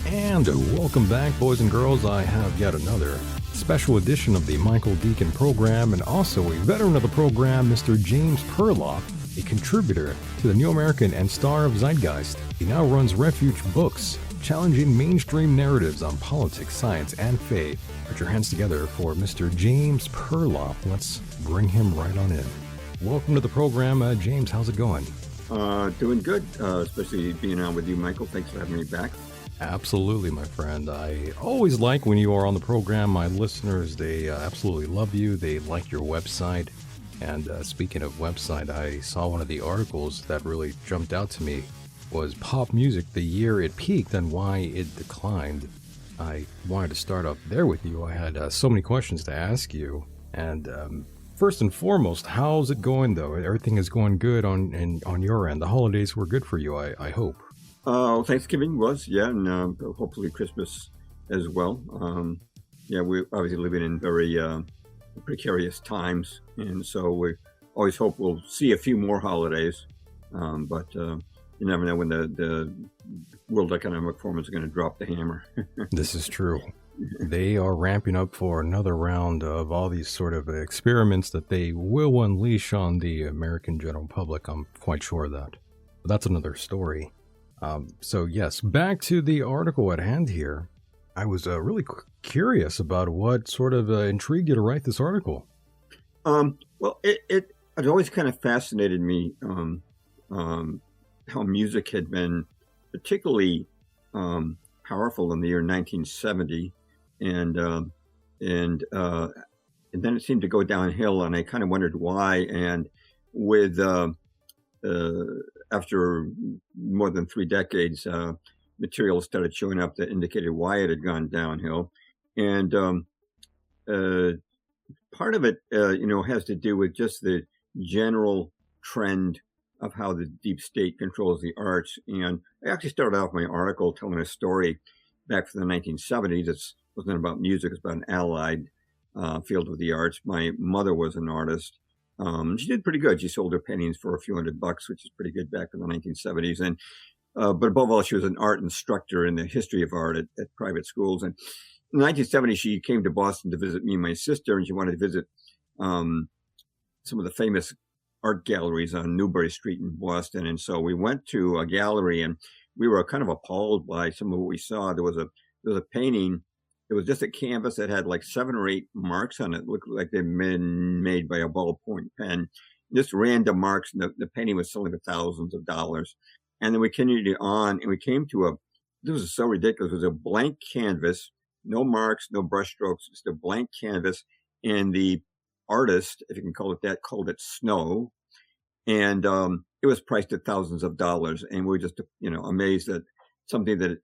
And welcome back, boys and girls. I have yet another special edition of the Michael Deacon program, and also a veteran of the program, Mr. James Perloff, a contributor to the New American and star of Zeitgeist. He now runs Refuge Books, challenging mainstream narratives on politics, science, and faith. Put your hands together for Mr. James Perloff. Let's bring him right on in. Welcome to the program, James. How's it going? Doing good, especially being on with you, Michael. Thanks for having me back. Absolutely, my friend. I always like when you are on the program. My listeners, they absolutely love you. They like your website. And speaking of website, I saw one of the articles that really jumped out to me was pop music, the year it peaked and why it declined. I wanted to start off there with you. I had so many questions to ask you. And first and foremost, how's it going, though? Everything is going good on your end. The holidays were good for you, I hope. Thanksgiving was, yeah, and hopefully Christmas as well. We're obviously living in very precarious times, and so we always hope we'll see a few more holidays. But you never know when the World Economic Forum is going to drop the hammer. This is true. They are ramping up for another round of all these sort of experiments that they will unleash on the American general public. I'm quite sure of that. But that's another story. So yes, back to the article at hand here. I was really curious about what sort of intrigued you to write this article. Well, it always kind of fascinated me how music had been particularly powerful in the year 1970, and then it seemed to go downhill, and I kind of wondered why. And with after more than 3 decades, material started showing up that indicated why it had gone downhill. And part of it, has to do with just the general trend of how the deep state controls the arts. And I actually started off my article telling a story back from the 1970s. It wasn't about music, it's about an allied field of the arts. My mother was an artist. She did pretty good. She sold her paintings for a few $100, which is pretty good back in the 1970s. And but above all, she was an art instructor in the history of art at private schools. And in the 1970s, she came to Boston to visit me and my sister, and she wanted to visit some of the famous art galleries on Newbury Street in Boston. And so we went to a gallery, and we were kind of appalled by some of what we saw. There was a painting. It was just a canvas that had like 7 or 8 marks on it. It looked like they'd been made by a ballpoint pen. Just random marks. And the painting was selling for thousands of dollars. And then we continued on, and we came to this was so ridiculous. It was a blank canvas, no marks, no brush strokes, just a blank canvas. And the artist, if you can call it that, called it Snow. and it was priced at thousands of dollars, and we were just amazed that something that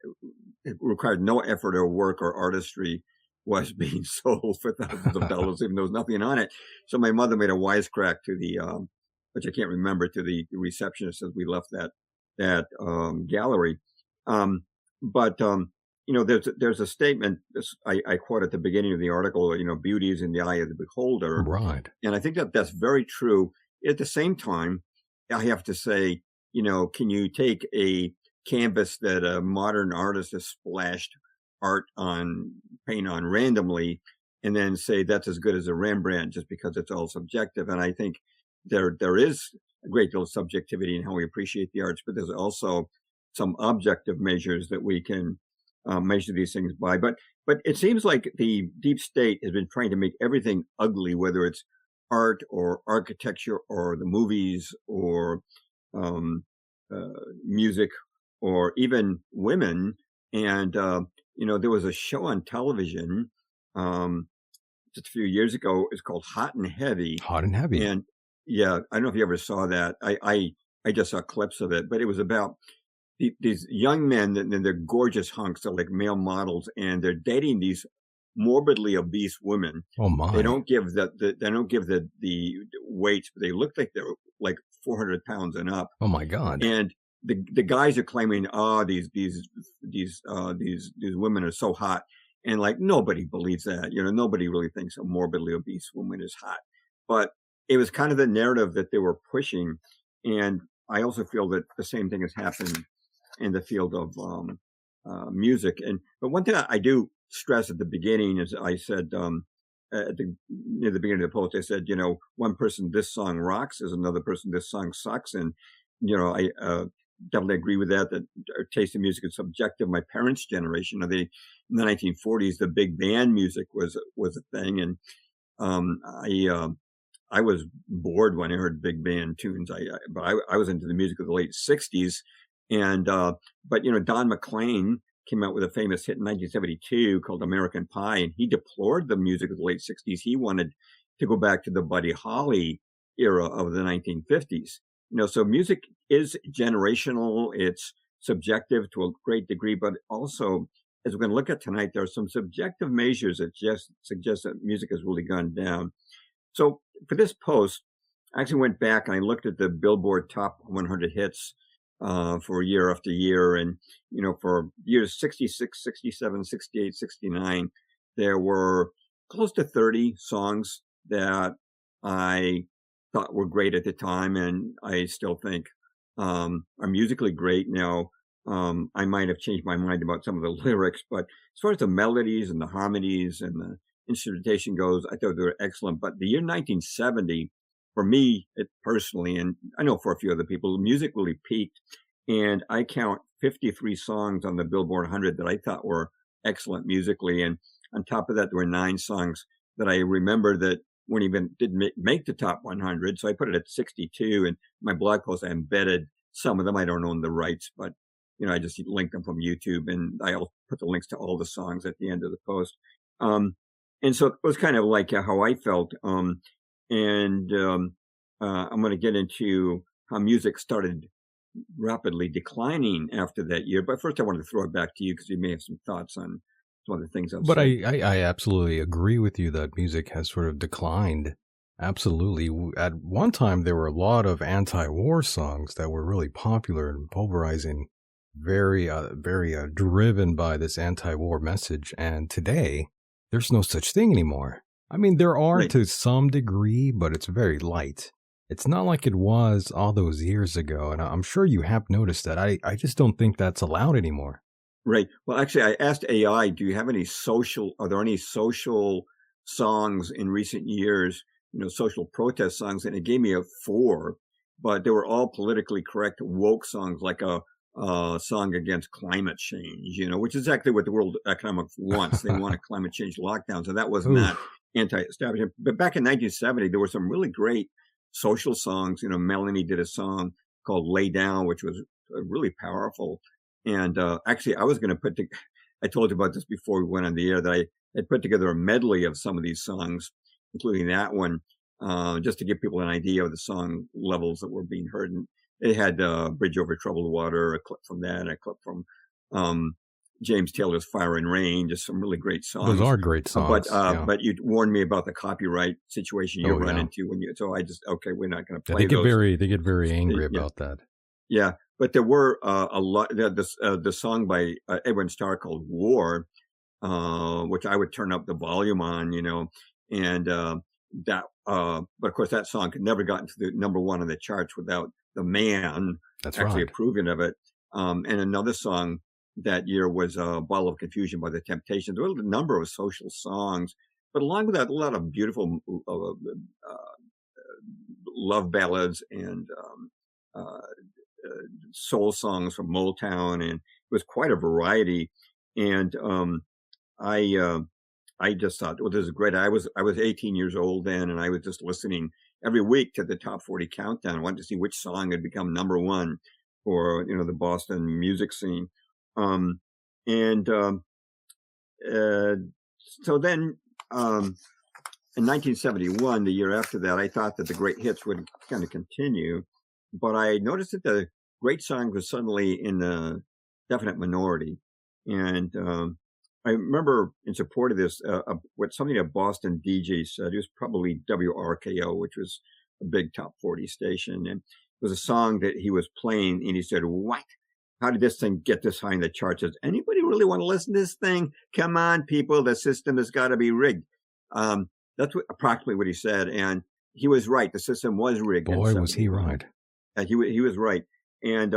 it required no effort or work or artistry was being sold for thousands of dollars, even though there was nothing on it. So my mother made a wisecrack to the, which I can't remember, to the receptionist as we left that gallery. Um, but there's a statement. I quote at the beginning of the article. Beauty is in the eye of the beholder, Right. and I think that that's very true. At the same time, I have to say, can you take a canvas that a modern artist has splashed paint on randomly, and then say that's as good as a Rembrandt just because it's all subjective? And I think there is a great deal of subjectivity in how we appreciate the arts, but there's also some objective measures that we can measure these things by. But it seems like the deep state has been trying to make everything ugly, whether it's art or architecture or the movies or um, music or even women. And there was a show on television um, just a few years ago. It's called Hot and Heavy, Hot and heavy. and yeah, I don't know if you ever saw that. I just saw clips of it, but it was about these young men, and they're gorgeous hunks. They're like male models, and they're dating these morbidly obese women. Oh They my. don't give they don't give the weights, but they look like they're like 400 pounds and up. Oh my God. And the guys are claiming, oh, these women are so hot, and like nobody believes that. Nobody really thinks a morbidly obese woman is hot, but it was kind of the narrative that they were pushing. And I also feel that the same thing has happened in the field of music. But one thing I do stress at the beginning is I said near the beginning of the post, I said, one person this song rocks is another person this song sucks, and I definitely agree with that. That our taste in music is subjective. My parents' generation, in the 1940s, the big band music was a thing, and um, I. Uh, I was bored when I heard big band tunes. I was into the music of the late '60s, and but Don McLean came out with a famous hit in 1972 called American Pie, and he deplored the music of the late '60s. He wanted to go back to the Buddy Holly era of the 1950s. So music is generational. It's subjective to a great degree, but also, as we're going to look at tonight, there are some subjective measures that just suggest that music has really gone down. So for this post, I actually went back and I looked at the Billboard Top 100 hits for year after year. And, for years 66, 67, 68, 69, there were close to 30 songs that I thought were great at the time. And I still think are musically great. Now, I might have changed my mind about some of the lyrics, but as far as the melodies and the harmonies and the instrumentation goes, I thought they were excellent. But the year 1970, for me personally, and I know for a few other people, music really peaked. And I count 53 songs on the Billboard 100 that I thought were excellent musically. And on top of that, there were 9 songs that I remember that weren't even didn't make the top 100. So I put it at 62. And my blog post, I embedded some of them. I don't own the rights, but I just linked them from YouTube, and I'll put the links to all the songs at the end of the post. And so it was kind of like how I felt. And I'm going to get into how music started rapidly declining after that year. But first, I want to throw it back to you because you may have some thoughts on some of the things I've But said. I absolutely agree with you that music has sort of declined. Absolutely. At one time, there were a lot of anti-war songs that were really popular and pulverizing, very driven by this anti-war message. And today, there's no such thing anymore. I mean, there are Right. to some degree, but it's very light. It's not like it was all those years ago. And I'm sure you have noticed that. I just don't think that's allowed anymore. Right. Well, actually, I asked AI, are there any social songs in recent years, social protest songs? And it gave me a 4, but they were all politically correct, woke songs, like a song against climate change, which is exactly what the World Economic wants. They want a climate change lockdown. So that was not Oof. anti-establishment. But back in 1970, there were some really great social songs. Melanie did a song called Lay Down, which was really powerful. And actually, I was going to I told you about this before we went on the air, that I had put together a medley of some of these songs, including that one. just to give people an idea of the song levels that were being heard. And it had Bridge Over Troubled Water, a clip from that, a clip from um, James Taylor's Fire and Rain, just some really great Those songs. are great songs. Yeah. But you warned me about the copyright situation you Oh run yeah. into so I just, okay, we're not going to Yeah, play those. they get very angry Yeah. about that. Yeah, but there were a lot. The song by Edwin Starr called "War," which I would turn up the volume on, and that. But of course, that song could never gotten to the number one on the charts without the man That's actually right. approving of it. And another song that year was "Ball of Confusion" by the Temptations. There were a number of social songs, but along with that, a lot of beautiful love ballads and soul songs from Motown, and it was quite a variety. And I I just thought, well, this is great. I was 18 years old then, and I was just listening every week to the top 40 countdown. I wanted to see which song had become number one for the Boston music scene. Um, and uh, so then in 1971, the year after that, I thought that the great hits would kind of continue, but I noticed that the great songs was suddenly in a definite minority. And I remember in support of this, something a Boston DJ said. It was probably WRKO, which was a big top 40 station. And it was a song that he was playing, and he said, "What? How did this thing get this high in the charts? Does anybody really want to listen to this thing? Come on, people, the system has got to be rigged." That's approximately what he said, and he was right. The system was rigged. Boy, was he right. He was right. And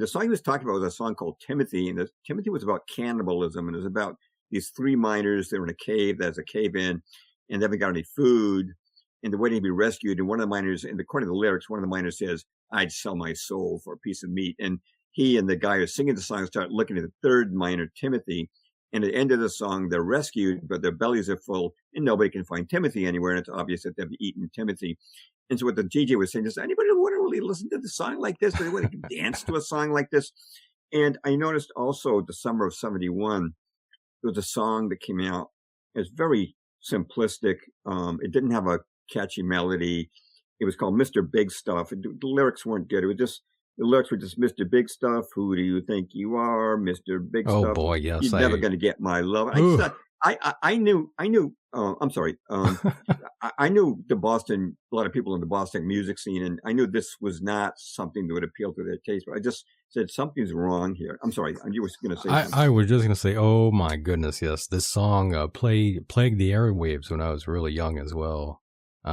the song he was talking about was a song called Timothy, and Timothy was about cannibalism, and it was about these three miners. They were in a cave. There's a cave in, and they haven't got any food, and they're waiting to be rescued. And one of the miners, and according to the lyrics, one of the miners says, "I'd sell my soul for a piece of meat." And he and the guy who's singing the song start looking at the third miner, Timothy. And at the end of the song, they're rescued, but their bellies are full, and nobody can find Timothy anywhere. And it's obvious that they've eaten Timothy. And so what the DJ was saying is, anybody want to really listen to the song like this? Do they want to dance to a song like this? And I noticed also the summer of 71, there was a song that came out. It was very simplistic. It didn't have a catchy melody. It was called Mr. Big Stuff. The lyrics weren't good. The lyrics were just, "Mr. Big Stuff, who do you think you are? Mr. Big Oh Stuff, boy, yes. you're never going to get my love." I just thought, I knew, I'm sorry. I knew a lot of people in the Boston music scene, and I knew this was not something that would appeal to their taste, but I just said, something's wrong here. I'm sorry. You were going to say something. I was just going to say, oh my goodness, yes. This song plagued the airwaves when I was really young as well.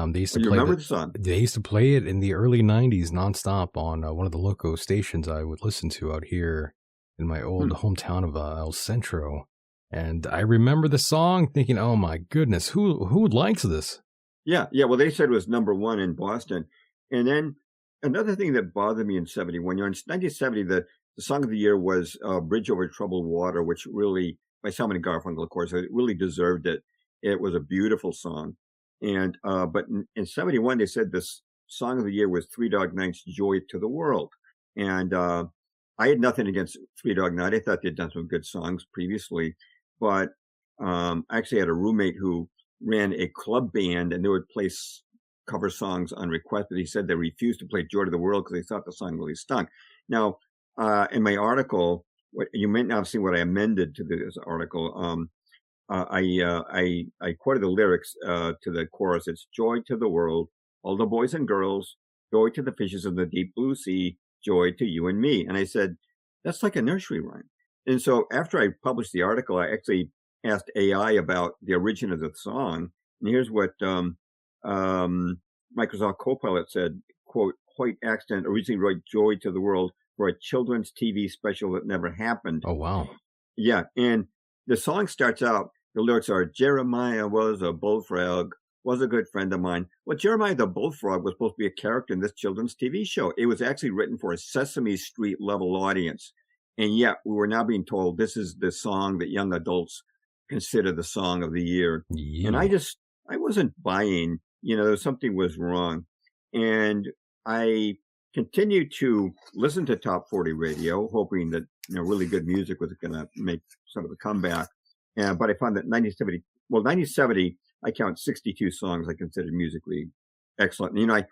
They used to You play remember the song? They used to play it in the early 90s nonstop on one of the local stations I would listen to out here in my old hometown of El Centro. And I remember the song thinking, oh my goodness, who likes this? Yeah. Well, they said it was number one in Boston. And then another thing that bothered me in 71, in 1970, the song of the year was Bridge Over Troubled Water, which really, by Simon and Garfunkel, of course, it really deserved it. It was a beautiful song. And but in 71, they said this song of the year was Three Dog Night's Joy to the World. And I had nothing against Three Dog Night. I thought they'd done some good songs previously. But I actually had a roommate who ran a club band, and they would play cover songs on request, but he said they refused to play Joy to the World because they thought the song really stunk. Now, in my article, you might not have seen what I amended to this article. I quoted the lyrics to the chorus. It's "Joy to the world, all the boys and girls, joy to the fishes of the deep blue sea, joy to you and me." And I said, that's like a nursery rhyme. And so after I published the article, I actually asked AI about the origin of the song. And here's what Microsoft Copilot said, quote, "Hoyt Axton originally wrote Joy to the World for a children's TV special that never happened." Oh, wow. Yeah. And the song starts out, the lyrics are, "Jeremiah was a bullfrog, was a good friend of mine." Well, Jeremiah the bullfrog was supposed to be a character in this children's TV show. It was actually written for a Sesame Street level audience. And yet we were now being told this is the song that young adults consider the song of the year. Yeah. And I wasn't buying, something was wrong. And I continued to listen to Top 40 radio, hoping that, really good music was going to make sort of a comeback. But I found that well, 1970, I count 62 songs I consider musically excellent. You know,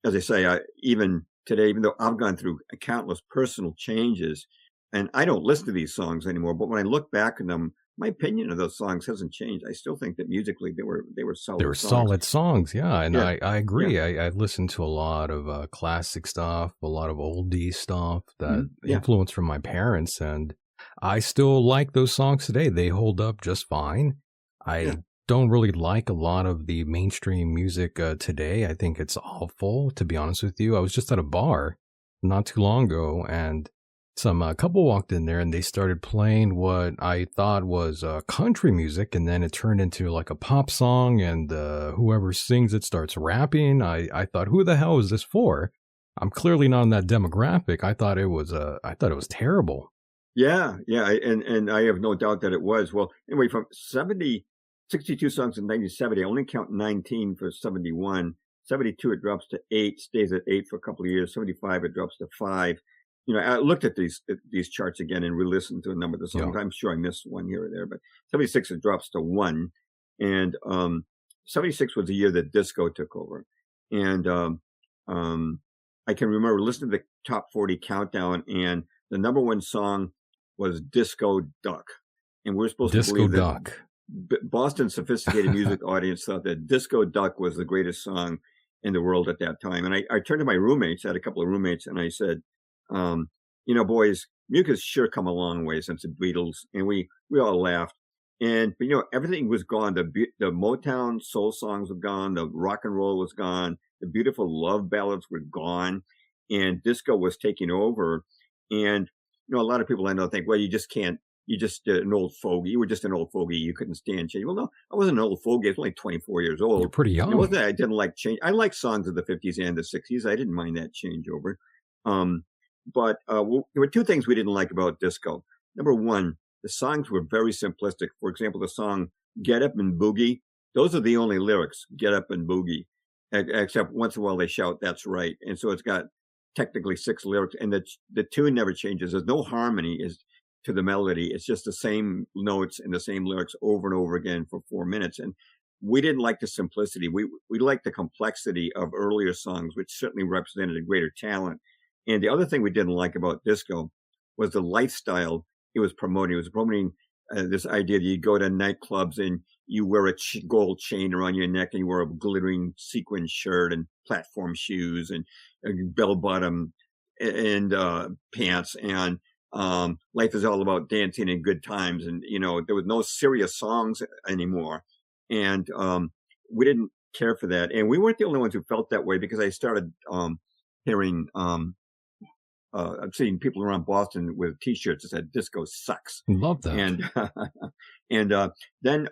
as I say, even today, even though I've gone through countless personal changes, and I don't listen to these songs anymore, but when I look back at them, my opinion of those songs hasn't changed. I still think that musically they were They solid were songs. solid songs, yeah, and Yeah, I yeah, agree. I listen to a lot of classic stuff, a lot of oldie stuff that yeah, influenced from my parents, and I still like those songs today. They hold up just fine. yeah. I don't really like a lot of the mainstream music today. I think it's awful, to be honest with you. I was just at a bar not too long ago, and some couple walked in there and they started playing what I thought was country music, and then it turned into like a pop song, and whoever sings it starts rapping. I thought, who the hell is this for? I'm clearly not in that demographic. I thought it was terrible. Yeah, yeah, and I have no doubt that it was. Well, anyway, from 62 songs in 1970, I only count 19 for 71. 72, it drops to 8, stays at 8 for a couple of years. 75, it drops to 5. You know, I looked at these charts again and re-listened to a number of the Yeah, songs. I'm sure I missed one here or there, but 76, it drops to 1. And 76 was the year that disco took over. And um, I can remember listening to the top 40 countdown, and the number one song was Disco Duck. And we're supposed to Disco believe that Duck. Boston's sophisticated music audience thought that Disco Duck was the greatest song in the world at that time. And I turned to my roommates, I had a couple of roommates, and I said, you know, boys, music has sure come a long way since the Beatles. And we all laughed. But you know, everything was gone. The Motown soul songs were gone. The rock and roll was gone. The beautiful love ballads were gone. And disco was taking over. And, you know, a lot of people I know think, well, you just can't, you're just an old fogey. You were just an old fogey. You couldn't stand change. Well, no, I wasn't an old fogey. I was only 24 years You're old. pretty It wasn't young. that I didn't like change. I like songs of the 50s and the 60s. I didn't mind that changeover. There were two things we didn't like about disco. Number one, the songs were very simplistic. For example, the song Get Up and Boogie, those are the only lyrics, Get Up and Boogie, except once in a while they shout, that's right. And so it's got technically 6 lyrics, and the tune never changes. There's no harmony to the melody. It's just the same notes and the same lyrics over and over again for 4 minutes. And we didn't like the simplicity. We liked the complexity of earlier songs, which certainly represented a greater talent. And the other thing we didn't like about disco was the lifestyle it was promoting. It was promoting this idea that you go to nightclubs and you wear a gold chain around your neck and you wear a glittering sequin shirt and platform shoes and bell bottom and pants, and life is all about dancing and good times. And you know, there was no serious songs anymore, and we didn't care for that. And we weren't the only ones who felt that way, because I started hearing I've seen people around Boston with T-shirts that said "Disco sucks," Love that. and and then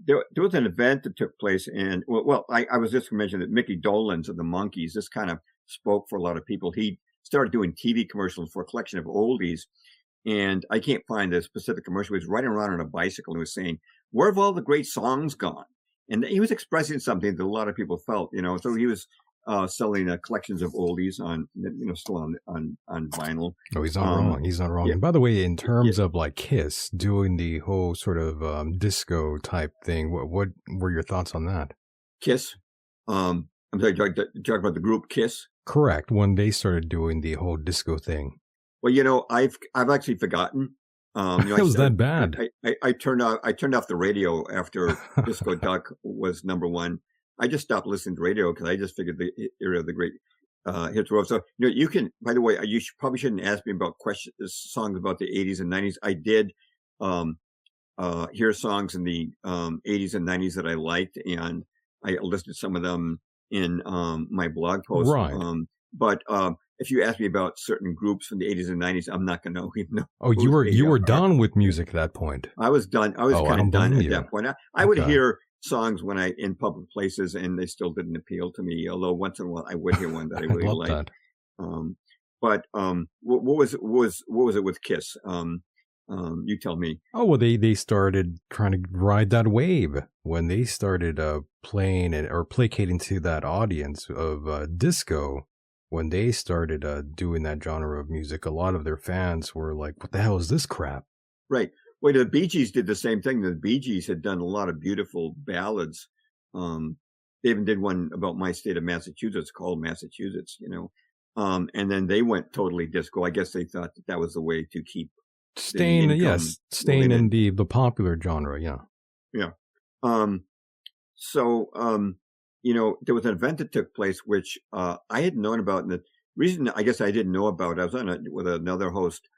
there was an event that took place, and I was just going to mention that Mickey Dolenz of the Monkees, this kind of spoke for a lot of people. He started doing TV commercials for a collection of oldies, and I can't find the specific commercial. He was riding around on a bicycle and was saying, "Where have all the great songs gone?" And he was expressing something that a lot of people felt, you know. So he was selling collections of oldies on, you know, still on vinyl. Oh, he's not wrong. He's not wrong. Yeah, And by the way, in yeah, terms of like Kiss doing the whole sort of disco type thing, what were your thoughts on that? Kiss. I'm sorry, talking about the group Kiss. Correct. When they started doing the whole disco thing, Well, you know, I've actually forgotten. You know, it was that bad. I turned off the radio after Disco Duck was number one. I just stopped listening to radio because I just figured the era of the great hits were over. So, you know, you can. By the way, probably shouldn't ask me about songs about the 80s and 90s. I did hear songs in the 80s and 90s that I liked, and I listed some of them in my blog post. Right. But if you ask me about certain groups from the 80s and 90s, I'm not going to even know. Oh, you were done with music at that point. I was done. I was Oh, I kind don't of done blame at you. that point. I would Okay. hear songs when I in public places, and they still didn't appeal to me. Although once in a while, I would hear one that I I really love liked. that. What was it with Kiss? You tell me. Oh, well, they started trying to ride that wave when they started playing or placating to that audience of disco. When they started doing that genre of music, a lot of their fans were like, "What the hell is this crap?" Right. Well, the Bee Gees did the same thing. The Bee Gees had done a lot of beautiful ballads. Um, they even did one about my state of Massachusetts called Massachusetts, and then they went totally disco. I guess they thought that that was the way to keep the Staying, income yes, staying in rolling the popular genre. Yeah. in. Yeah. Um, so, there was an event that took place which I had known about. And the reason I guess I didn't know about, I was on with another host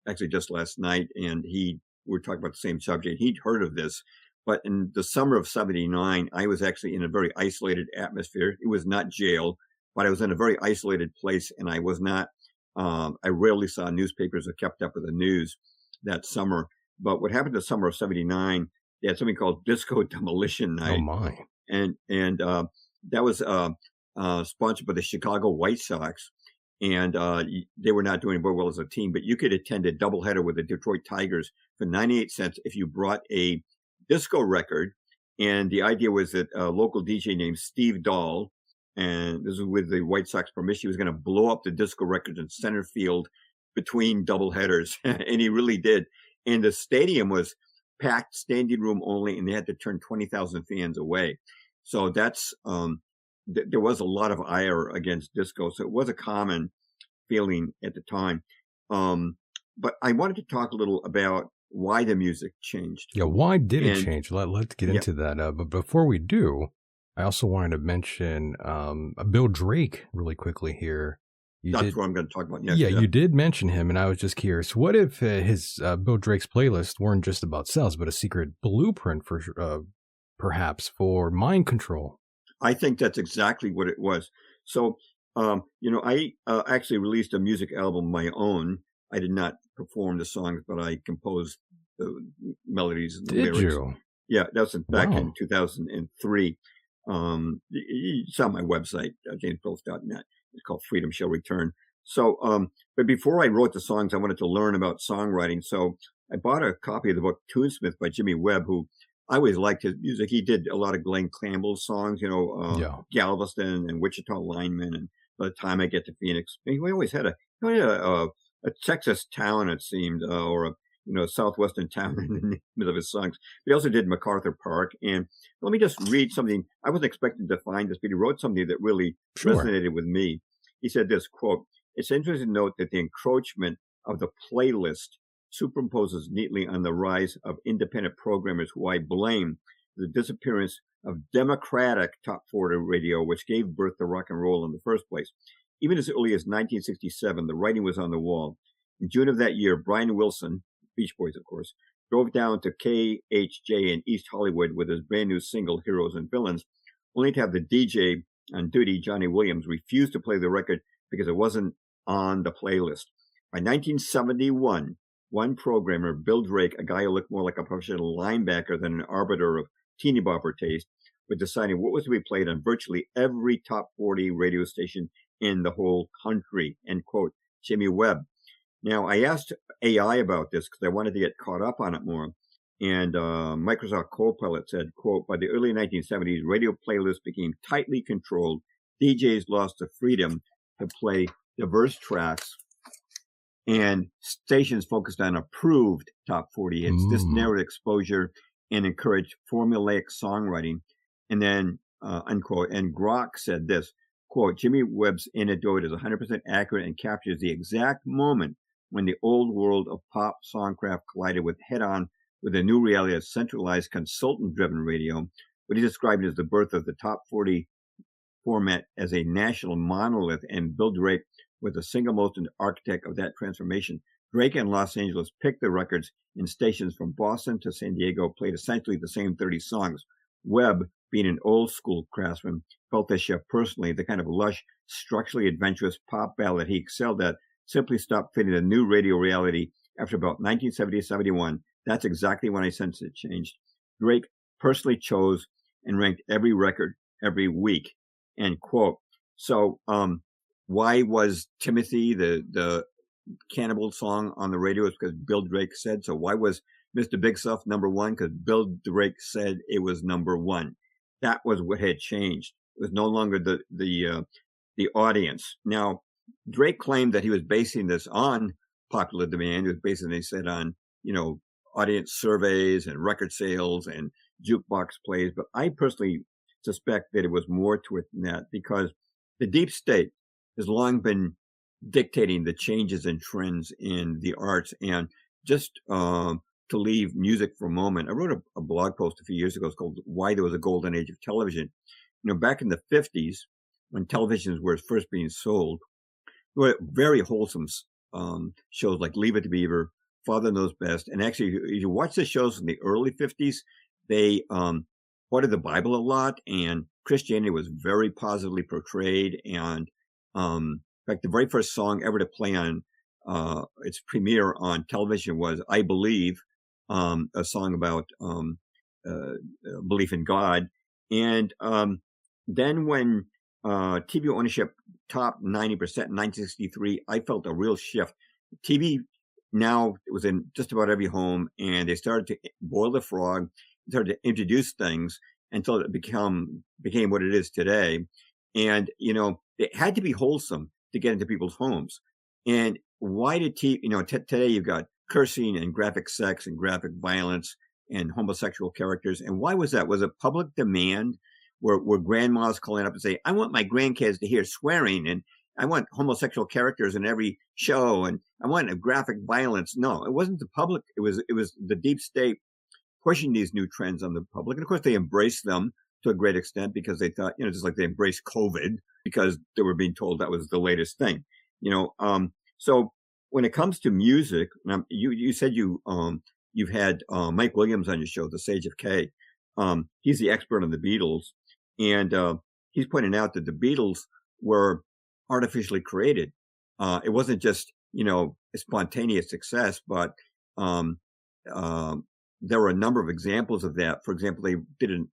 actually just last night, and we were talking about the same subject. He'd heard of this, but in the summer of '79, I was actually in a very isolated atmosphere. It was not jail, but I was in a very isolated place, and I was not. I rarely saw newspapers or kept up with the news that summer. But what happened the summer of '79? They had something called Disco Demolition Oh Night, my. and that was sponsored by the Chicago White Sox, and they were not doing very well as a team. But you could attend a doubleheader with the Detroit Tigers for 98 cents if you brought a disco record. And the idea was that a local DJ named Steve Dahl, and this was with the White Sox permission, he was going to blow up the disco records in center field between doubleheaders, and he really did. And the stadium was packed, standing room only, and they had to turn 20,000 fans away. So that's there was a lot of ire against disco. So it was a common feeling at the time. But I wanted to talk a little about why the music changed. Yeah, why did it And change? Let's get yeah, into that. But before we do, I also wanted to mention Bill Drake really quickly here. You that's did, what I'm going to talk about yeah, next. Yeah. you did mention him, and I was just curious. What if his Bill Drake's playlist weren't just about sales, but a secret blueprint for perhaps for mind control? I think that's exactly what it was. So, I actually released a music album of my own. I did not perform the songs, but I composed the melodies and the Did lyrics. you? Yeah, that was back in Wow. 2003. It's on my website, jamesperloff.net. It's called Freedom Shall Return. So, but before I wrote the songs, I wanted to learn about songwriting. So I bought a copy of the book Toonsmith by Jimmy Webb, who I always liked his music. He did a lot of Glenn Campbell's songs, Yeah. Galveston and Wichita Lineman. And By the Time I Get to Phoenix, he always had a Texas town, it seemed, or a southwestern town in the name of his songs. He also did MacArthur Park. And let me just read something. I wasn't expecting to find this, but he wrote something that really Sure. resonated with me. He said this, quote, "It's interesting to note that the encroachment of the playlist superimposes neatly on the rise of independent programmers who I blame for the disappearance of democratic top 40 radio, which gave birth to rock and roll in the first place. Even as early as 1967, the writing was on the wall. In June of that year, Brian Wilson, Beach Boys, of course, drove down to KHJ in East Hollywood with his brand new single, Heroes and Villains, only to have the DJ on duty, Johnny Williams, refuse to play the record because it wasn't on the playlist. By 1971, one programmer, Bill Drake, a guy who looked more like a professional linebacker than an arbiter of teeny bopper taste, was deciding what was to be played on virtually every top 40 radio station in the whole country, end quote. Jimmy Webb. Now, I asked AI about this because I wanted to get caught up on it more. And Microsoft Copilot said, quote, by the early 1970s, radio playlists became tightly controlled. DJs lost the freedom to play diverse tracks, and stations focused on approved top 40 hits. This narrowed exposure and encouraged formulaic songwriting. And then, unquote, and Grok said this, quote, Jimmy Webb's anecdote is 100% accurate and captures the exact moment when the old world of pop songcraft collided with head-on with a new reality of centralized consultant-driven radio, what he described as the birth of the top 40 format as a national monolith, and Bill Drake was the single most architect of that transformation. Drake in Los Angeles picked the records, and stations from Boston to San Diego played essentially the same 30 songs. Webb, being an old school craftsman, felt this shift personally. The kind of lush, structurally adventurous pop ballad he excelled at simply stopped fitting the new radio reality after about 1970-71. That's exactly when I sensed it changed. Drake personally chose and ranked every record every week, end quote. So, why was Timothy the Cannibal song on the radio? It's because Bill Drake said so. Why was Mr. Big Stuff number one? Because Bill Drake said it was number one. That was what had changed. It was no longer the audience. Now, Drake claimed that he was basing this on popular demand. He was basing, they said, on audience surveys and record sales and jukebox plays. But I personally suspect that it was more to it than that, because the deep state has long been dictating the changes and trends in the arts. And just to leave music for a moment, I wrote a blog post a few years ago. It's called "Why There Was a Golden Age of Television." Back in the 50s, when televisions were first being sold, there were very wholesome shows like Leave It to Beaver, Father Knows Best. And actually, if you watch the shows in the early 50s, they quoted the Bible a lot, and Christianity was very positively portrayed. And in fact, the very first song ever to play on its premiere on television was "I Believe," a song about belief in God. And then when TV ownership topped 90% in 1963, I felt a real shift. TV now was in just about every home, and they started to boil the frog, started to introduce things until it became what it is today. And, it had to be wholesome to get into people's homes. And why did TV, today you've got cursing and graphic sex and graphic violence and homosexual characters. And why was that? Was it public demand? Were grandmas calling up and say, "I want my grandkids to hear swearing, and I want homosexual characters in every show, and I want a graphic violence"? No, it wasn't the public. It was the deep state pushing these new trends on the public. And of course, they embraced them to a great extent, because they thought, just like they embraced COVID because they were being told that was the latest thing. So when it comes to music, you said you've had Mike Williams on your show, The Sage of K. He's the expert on the Beatles. And he's pointing out that the Beatles were artificially created. It wasn't just, a spontaneous success, but there were a number of examples of that. For example, they did an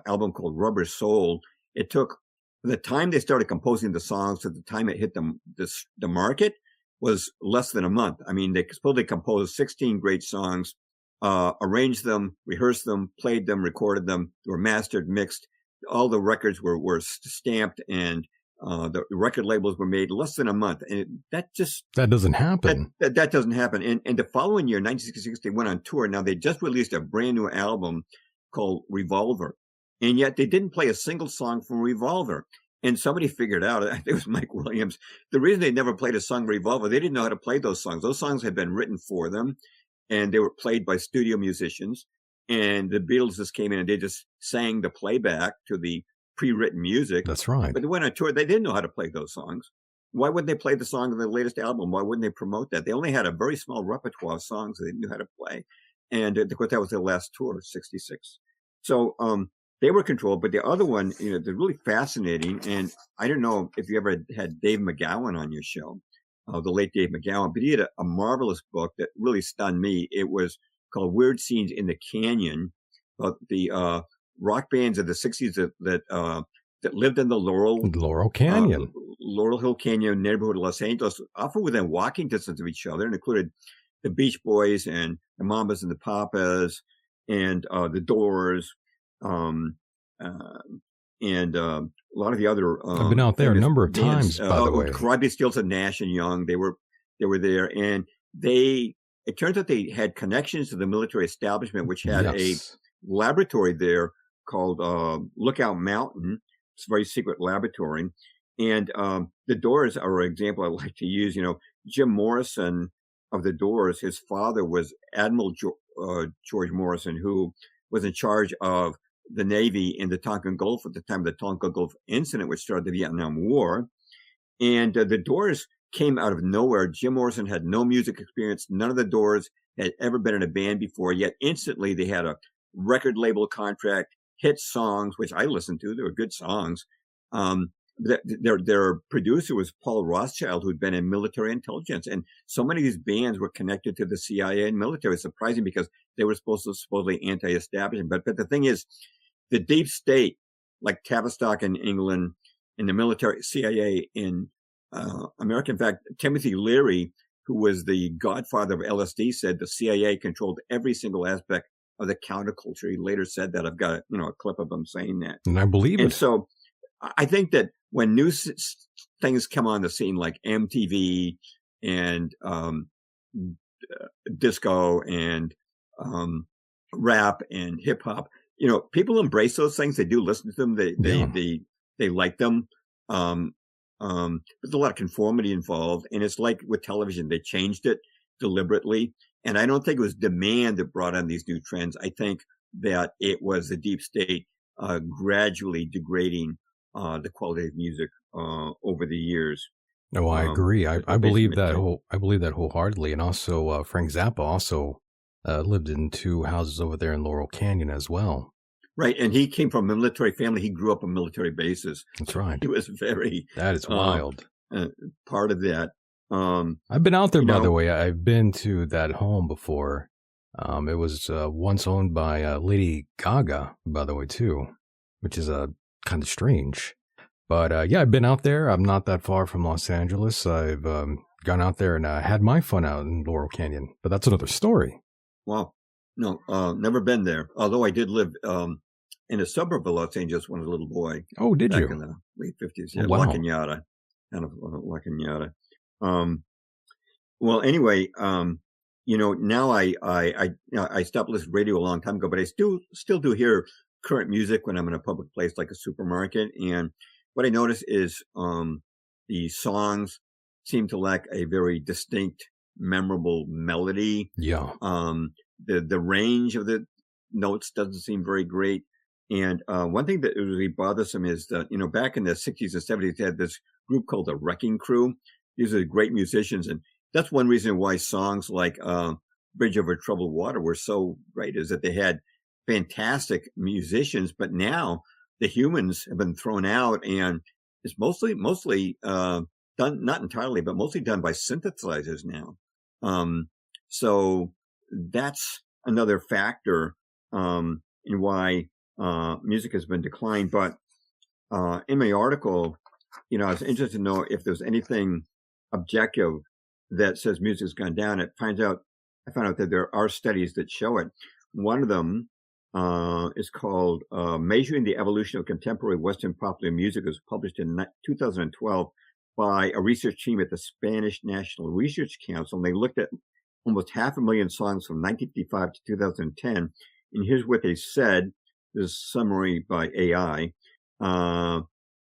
album called Rubber Soul. It took, the time they started composing the songs to the time it hit the market was less than a month. I mean, they supposedly composed 16 great songs, arranged them, rehearsed them, played them, recorded them. They were mastered, mixed. All the records were stamped, and the record labels were made less than a month. And that doesn't happen. That doesn't happen. And the following year, 1966, they went on tour. Now, they just released a brand new album called Revolver. And yet they didn't play a single song from Revolver. And somebody figured out, I think it was Mike Williams, the reason they never played a song Revolver, they didn't know how to play those songs. Those songs had been written for them, and they were played by studio musicians. And the Beatles just came in and they just sang the playback to the pre-written music. That's right. But they went on tour. They didn't know how to play those songs. Why wouldn't they play the song of the latest album? Why wouldn't they promote that? They only had a very small repertoire of songs that they knew how to play. And of course, that was their last tour, 66. So they were controlled. But the other one, they're really fascinating. And I don't know if you ever had Dave McGowan on your show, the late Dave McGowan, but he had a marvelous book that really stunned me. It was called Weird Scenes in the Canyon, about the rock bands of the 60s that lived in the Laurel Canyon, Laurel Hill Canyon neighborhood of Los Angeles, often within walking distance of each other, and included the Beach Boys and the Mamas and the Papas and the Doors, and a lot of the other. I've been out there a number of times, by the way. Crosby, Stills, and Nash and Young, they were there, and it turns out they had connections to the military establishment, which had a laboratory there called Lookout Mountain. It's a very secret laboratory. And the Doors are an example I like to use. Jim Morrison of the Doors, his father was Admiral George Morrison, who was in charge of the Navy in the Tonkin Gulf at the time of the Tonkin Gulf incident, which started the Vietnam War. And the Doors came out of nowhere. Jim Morrison had no music experience. None of the Doors had ever been in a band before, yet instantly they had a record label contract, hit songs, which I listened to. They were good songs. Their producer was Paul Rothschild, who'd been in military intelligence. And so many of these bands were connected to the CIA and military. It's surprising because they were supposedly anti-establishment. But the thing is, the deep state, like Tavistock in England, and the military CIA in America. In fact, Timothy Leary, who was the godfather of LSD, said the CIA controlled every single aspect of the counterculture. He later said that. I've got a clip of him saying that. And I believe it. And so I think that when new things come on the scene like MTV and disco and um, rap and hip hop. People embrace those things. They do listen to them. Yeah. They like them. Um, there's a lot of conformity involved, and it's like with television, they changed it deliberately. And I don't think it was demand that brought on these new trends. I think that it was the deep state gradually degrading the quality of music over the years. No, I agree. I, Is I what basically believe makes that sense. I believe that wholeheartedly. And also, Frank Zappa also lived in two houses over there in Laurel Canyon as well. Right, and he came from a military family. He grew up on military bases, That's so he right. was very That is uh, wild. uh, part of that. Um, I've been out there, you by the know, way. I've been to that home before. It was once owned by Lady Gaga, by the way, too, which is kind of strange. But yeah, I've been out there. I'm not that far from Los Angeles. I've gone out there and had my fun out in Laurel Canyon. But that's another story. wow, no, never been there. Although I did live in a suburb of Los Angeles when I was a little boy Oh, did back in you? the late 50s. Oh, Yeah, La wow. Cañada, kind of La Cañada. Um, Well, anyway, now I stopped listening to radio a long time ago, but I still do hear current music when I'm in a public place like a supermarket. And what I notice is the songs seem to lack a very distinct, memorable melody. Yeah. The range of the notes doesn't seem very great. And one thing that is really bothersome is that back in the 60s and 70s they had this group called the Wrecking Crew. These are great musicians, and that's one reason why songs like Bridge Over Troubled Water were so great, is that they had fantastic musicians, but now the humans have been thrown out, and it's mostly done, not entirely, but mostly done by synthesizers now. Um, so that's another factor in why music has been declined. But in my article, I was interested to know if there's anything objective that says music has gone down. I found out that there are studies that show it. One of them is called "Measuring the Evolution of Contemporary Western Popular Music." It was published in 2012 by a research team at the Spanish National Research Council, and they looked at almost 500,000 songs from 1955 to 2010. And here's what they said. This is a summary by AI.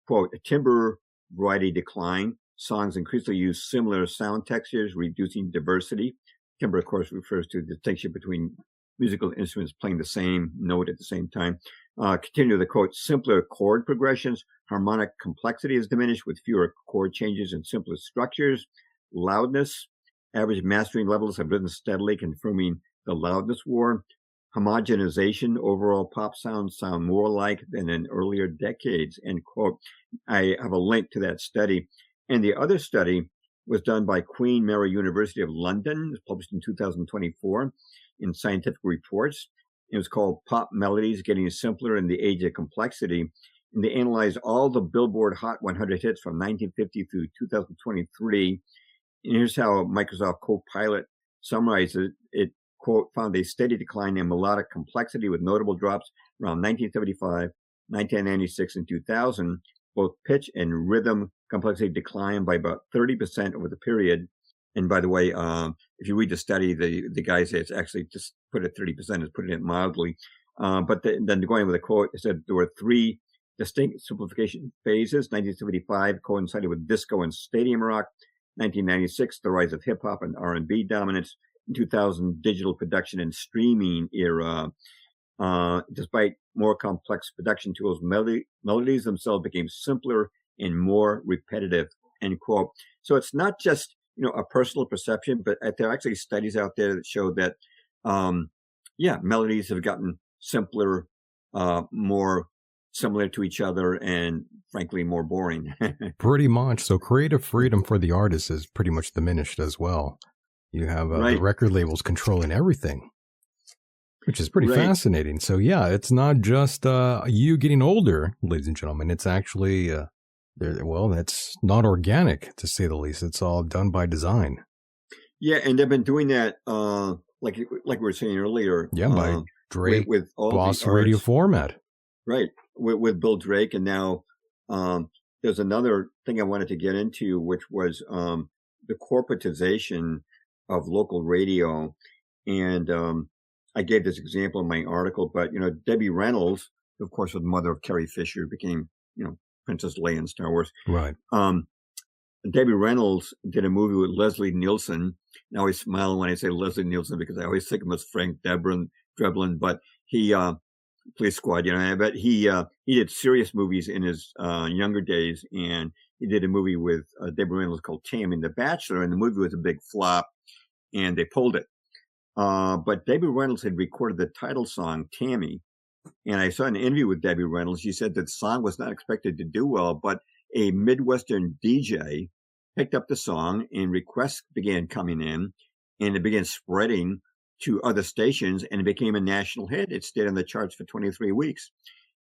Quote, timbre variety decline. Songs increasingly use similar sound textures, reducing diversity. Timbre, of course, refers to the distinction between musical instruments playing the same note at the same time. Continue the quote, simpler chord progressions. Harmonic complexity is diminished with fewer chord changes and simpler structures. Loudness. Average mastering levels have risen steadily, confirming the loudness war. Homogenization. Overall pop sounds sound more alike than in earlier decades, end quote. I have a link to that study. And the other study was done by Queen Mary University of London. It was published in 2024 in Scientific Reports. It was called Pop Melodies Getting Simpler in the Age of Complexity. And they analyzed all the Billboard Hot 100 hits from 1950 through 2023. And here's how Microsoft Copilot summarized it. It, quote, found a steady decline in melodic complexity with notable drops around 1975, 1996, and 2000. Both pitch and rhythm complexity declined by about 30% over the period. And by the way, if you read the study, the guy says it's actually just put it 30%, is putting it mildly. But then going with a quote, it said there were three distinct simplification phases. 1975 coincided with disco and stadium rock. 1996, the rise of hip hop and R&B dominance. In 2000, digital production and streaming era. Despite more complex production tools, melodies themselves became simpler and more repetitive, end quote. So it's not just, a personal perception, but there are actually studies out there that show that, melodies have gotten simpler, more similar to each other, and frankly, more boring. Pretty much. So creative freedom for the artist is pretty much diminished as well. You have the Right, record labels controlling everything, which is pretty right. fascinating. So yeah, it's not just you getting older, ladies and gentlemen. It's actually, that's not organic, to say the least. It's all done by design. Yeah, and they've been doing that, like we were saying earlier, Yeah, by Drake, with all the Boss Radio arts. format. Right, with Bill Drake, and now there's another thing I wanted to get into, which was the corporatization of local radio. And I gave this example in my article, but Debbie Reynolds, of course, was the mother of Carrie Fisher, became Princess Leia in Star Wars. Right. Debbie Reynolds did a movie with Leslie Nielsen. I always smile when I say Leslie Nielsen because I always think of him as Frank Drebin, but he Police Squad, but he did serious movies in his younger days, and he did a movie with Debbie Reynolds called Tammy and the Bachelor, and the movie was a big flop, and they pulled it. But Debbie Reynolds had recorded the title song, Tammy, and I saw an interview with Debbie Reynolds. She said that the song was not expected to do well, but a Midwestern DJ picked up the song, and requests began coming in, and it began spreading to other stations, and it became a national hit. It stayed on the charts for 23 weeks.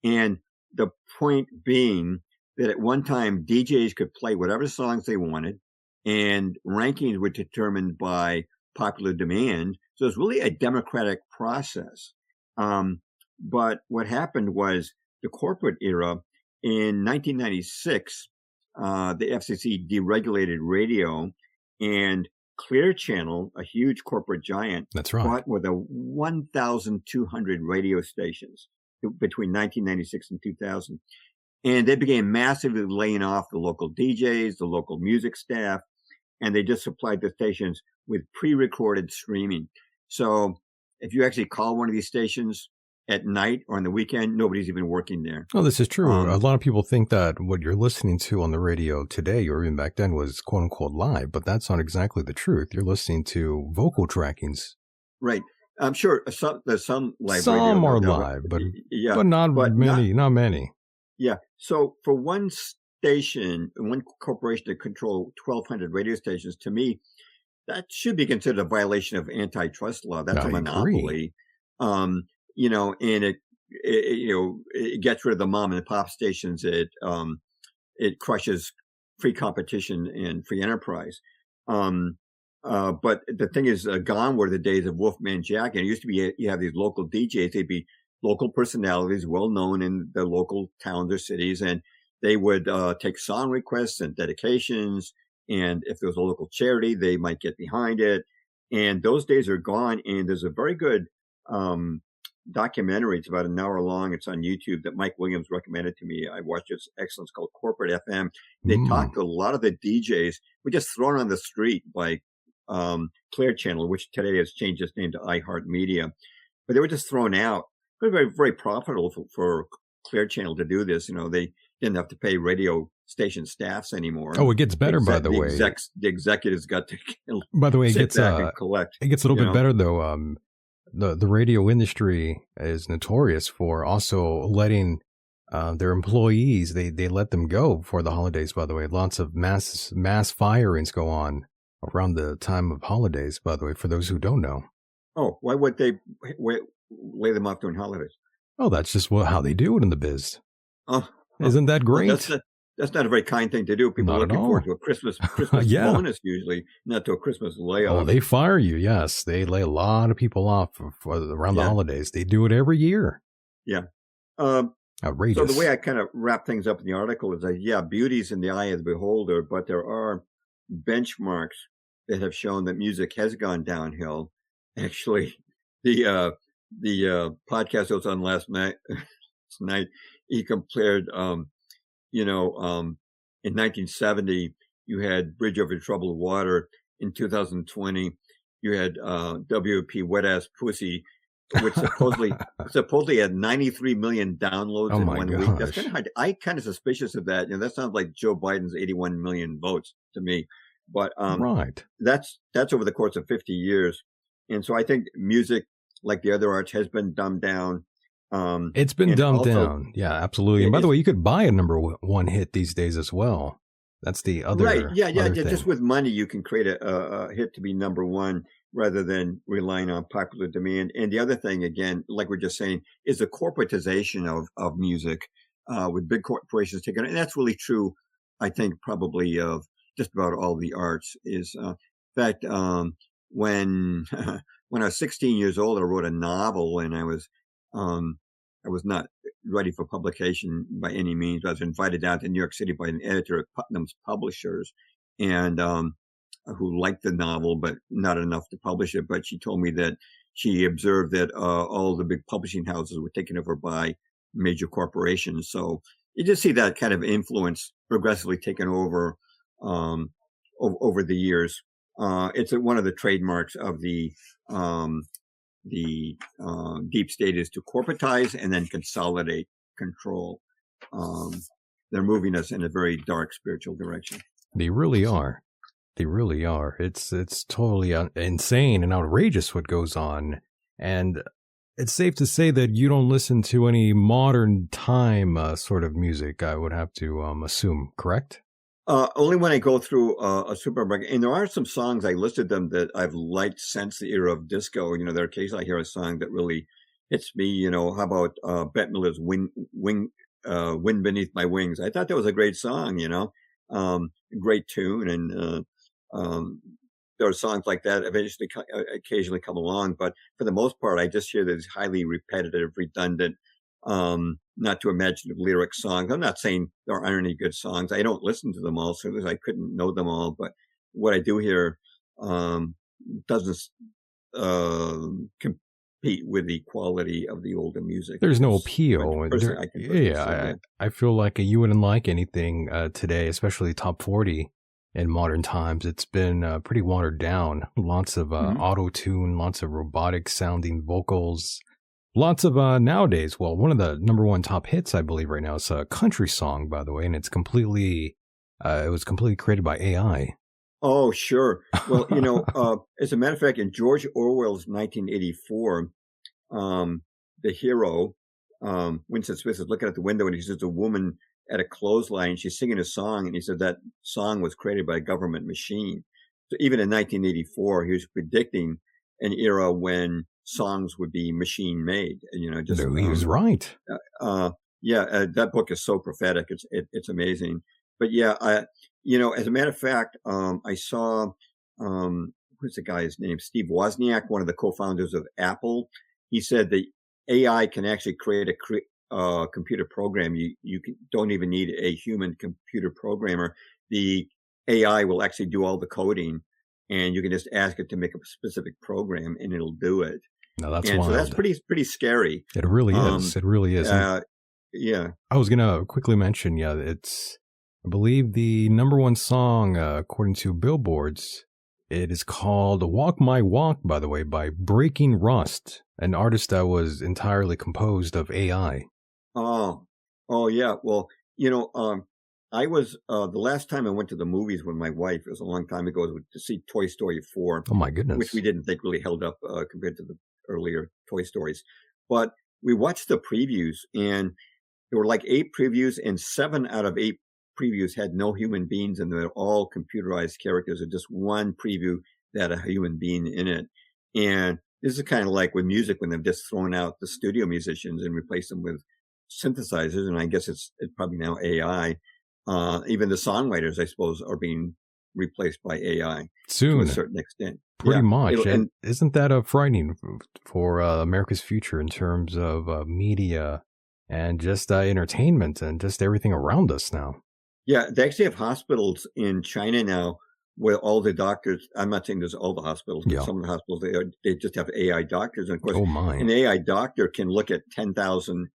And the point being that at one time, DJs could play whatever songs they wanted, and rankings were determined by popular demand. So it was really a democratic process. But what happened was the corporate era in 1996, the FCC deregulated radio, and Clear Channel, a huge corporate giant, That's right, bought more than 1,200 radio stations between 1996 and 2000. And they began massively laying off the local DJs, the local music staff, and they just supplied the stations with pre-recorded streaming. So if you actually call one of these stations at night or on the weekend, nobody's even working there. Oh, this is true. A lot of people think that what you're listening to on the radio today or even back then was quote unquote live, but that's not exactly the truth. You're listening to vocal trackings. Right. I'm sure there's some live Some radio. are live, but not many. Yeah. So for one station, one corporation to control 1,200 radio stations, to me, that should be considered a violation of antitrust law. That's a monopoly. And it gets rid of the mom and pop stations. It crushes free competition and free enterprise. But the thing is, gone were the days of Wolfman Jack. And it used to be you have these local DJs. They'd be local personalities, well known in the local towns or cities, and they would take song requests and dedications. And if there was a local charity, they might get behind it. And those days are gone. And there's a very good documentary. It's about an hour long. It's on YouTube that Mike Williams recommended to me. I watched it. It's excellent. It's called Corporate FM. They talked to a lot of the DJs were just thrown on the street by Clear Channel, which today has changed its name to iHeartMedia. But they were just thrown out. It was very, very profitable for Clear Channel to do this. They didn't have to pay radio station staffs anymore. Oh, it gets better, by the way. The executives got to by the way, sit back and collect. It gets a little bit better, though. The radio industry is notorious for also letting their employees, they let them go for the holidays, by the way. Lots of mass firings go on around the time of holidays, by the way, for those who don't know. Oh, why would they lay them off during holidays? Oh, that's just how they do it in the biz. Oh, isn't that great? Well, that's not a very kind thing to do. People are looking forward to a Christmas bonus usually, not to a Christmas layoff. Oh, they fire you, yes. They lay a lot of people off around the holidays. They do it every year. Yeah. Outrageous. So the way I kind of wrap things up in the article is that, beauty's in the eye of the beholder, but there are benchmarks that have shown that music has gone downhill. Actually, the podcast that was on last night, he compared, in 1970, you had Bridge Over Troubled Water. In 2020, you had WP Wet Ass Pussy, which supposedly had 93 million downloads in 1 week. That's kind of hard. I'm kind of suspicious of that. That sounds like Joe Biden's 81 million votes to me. But right, that's over the course of 50 years. And so I think music, like the other arts, has been dumbed down. It's been dumbed down. Yeah, absolutely. And by the way, you could buy a number one hit these days as well. That's the other right. Yeah. Other Just with money, you can create a hit to be number one rather than relying on popular demand. And the other thing, again, like we're just saying, is the corporatization of music with big corporations taking it. And that's really true, I think, probably of just about all the arts. Is in fact, when when I was 16 years old, I wrote a novel, and I was not ready for publication by any means. I was invited down to New York City by an editor at Putnam's Publishers, and who liked the novel, but not enough to publish it. But she told me that she observed that all the big publishing houses were taken over by major corporations. So you just see that kind of influence progressively taken over um, over the years. It's one of the trademarks of um, the deep state is to corporatize and then consolidate control. Um, they're moving us in a very dark spiritual direction. They really are. They really are. It's totally insane and outrageous what goes on. And it's safe to say that you don't listen to any modern time sort of music, I would have to assume, correct? Only when I go through a supermarket, and there are some songs I listed them that I've liked since the era of disco. You know, there are occasionally I hear a song that really hits me. You know, how about Bette Midler's "Wind Beneath My Wings"? I thought that was a great song. You know, great tune, and um, there are songs like that eventually occasionally come along. But for the most part, I just hear these highly repetitive, redundant, not too imaginative lyric songs. I'm not saying there aren't any good songs. I don't listen to them all, so I couldn't know them all. But what I do hear um, doesn't compete with the quality of the older music. There's no appeal. Personally, I can personally say Yeah, that. I feel like you wouldn't like anything today, especially top 40 in modern times. It's been pretty watered down. Lots of Mhm. auto tune, lots of robotic sounding vocals. Lots of nowadays. Well, one of the number one top hits, I believe, right now is a country song, by the way, and it's completely. It was completely created by AI. Oh, sure. Well, you know, as a matter of fact, in George Orwell's 1984, the hero, Winston Smith, is looking at the window and he sees a woman at a clothesline. She's singing a song, and he said that song was created by a government machine. So even in 1984, he was predicting an era when songs would be machine made. And, you know, just No, he was right. uh, yeah, that book is so prophetic. It's amazing. But yeah, you know, as a matter of fact, I saw who's the guy's name? Steve Wozniak, one of the co-founders of Apple. He said that AI can actually create a computer program. Don't even need a human computer programmer. The AI will actually do all the coding, and you can just ask it to make a specific program, and it'll do it. No, that's And so that's wild. pretty scary. It really Um, is. It really is. And yeah. I was gonna quickly mention, yeah, it's I believe the number one song according to Billboard's. It is called "Walk My Walk," by the way, by Breaking Rust, an artist that was entirely composed of AI. Oh, oh yeah. Well, you know, I was the last time I went to the movies with my wife, it was a long time ago, was to see Toy Story 4, Oh my which we goodness. didn't think really held up compared to the earlier Toy Stories. But we watched the previews, and there were like 8 previews, and 7 out of 8 previews had no human beings, and they're all computerized characters, and just one preview that had a human being in it. And this is kind of like with music when they've just thrown out the studio musicians and replaced them with synthesizers, and I guess it's probably now AI. Even the songwriters, I suppose, are being replaced by AI to a Soon, certain extent. pretty Yeah, much. it'll, And and isn't that frightening for America's future in terms of media and just entertainment and just everything around us now? yeah, they actually have hospitals in China now where all the doctors. I'm not saying there's all the hospitals, but Yeah. some of the hospitals they just have AI doctors, and of course, Oh my. an AI doctor can look at 10,000,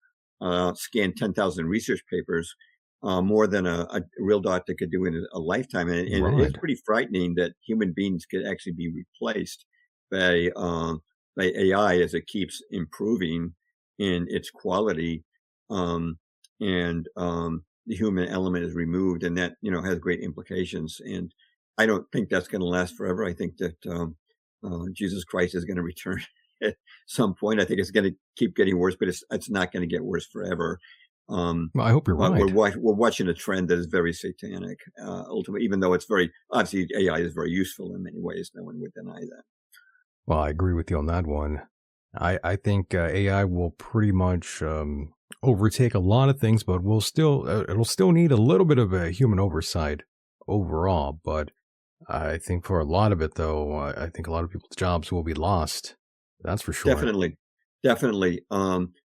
scan 10,000 research papers, more than a real doctor could do in a lifetime, and it is Right. pretty frightening that human beings could actually be replaced by AI as it keeps improving in its quality, um, and the human element is removed, and that has great implications. And I don't think that's going to last forever. I think that Jesus Christ is going to return at some point. I think it's going to keep getting worse, but it's not going to get worse forever. Well, I hope you're But right. we're watching a trend that is very satanic. Ultimately, even though it's very obviously AI is very useful in many ways, no one would deny that. Well, I agree with you on that one. I think AI will pretty much overtake a lot of things, but it'll still need a little bit of a human oversight overall. But I think for a lot of it, though, I think a lot of people's jobs will be lost. That's for sure. Definitely, definitely.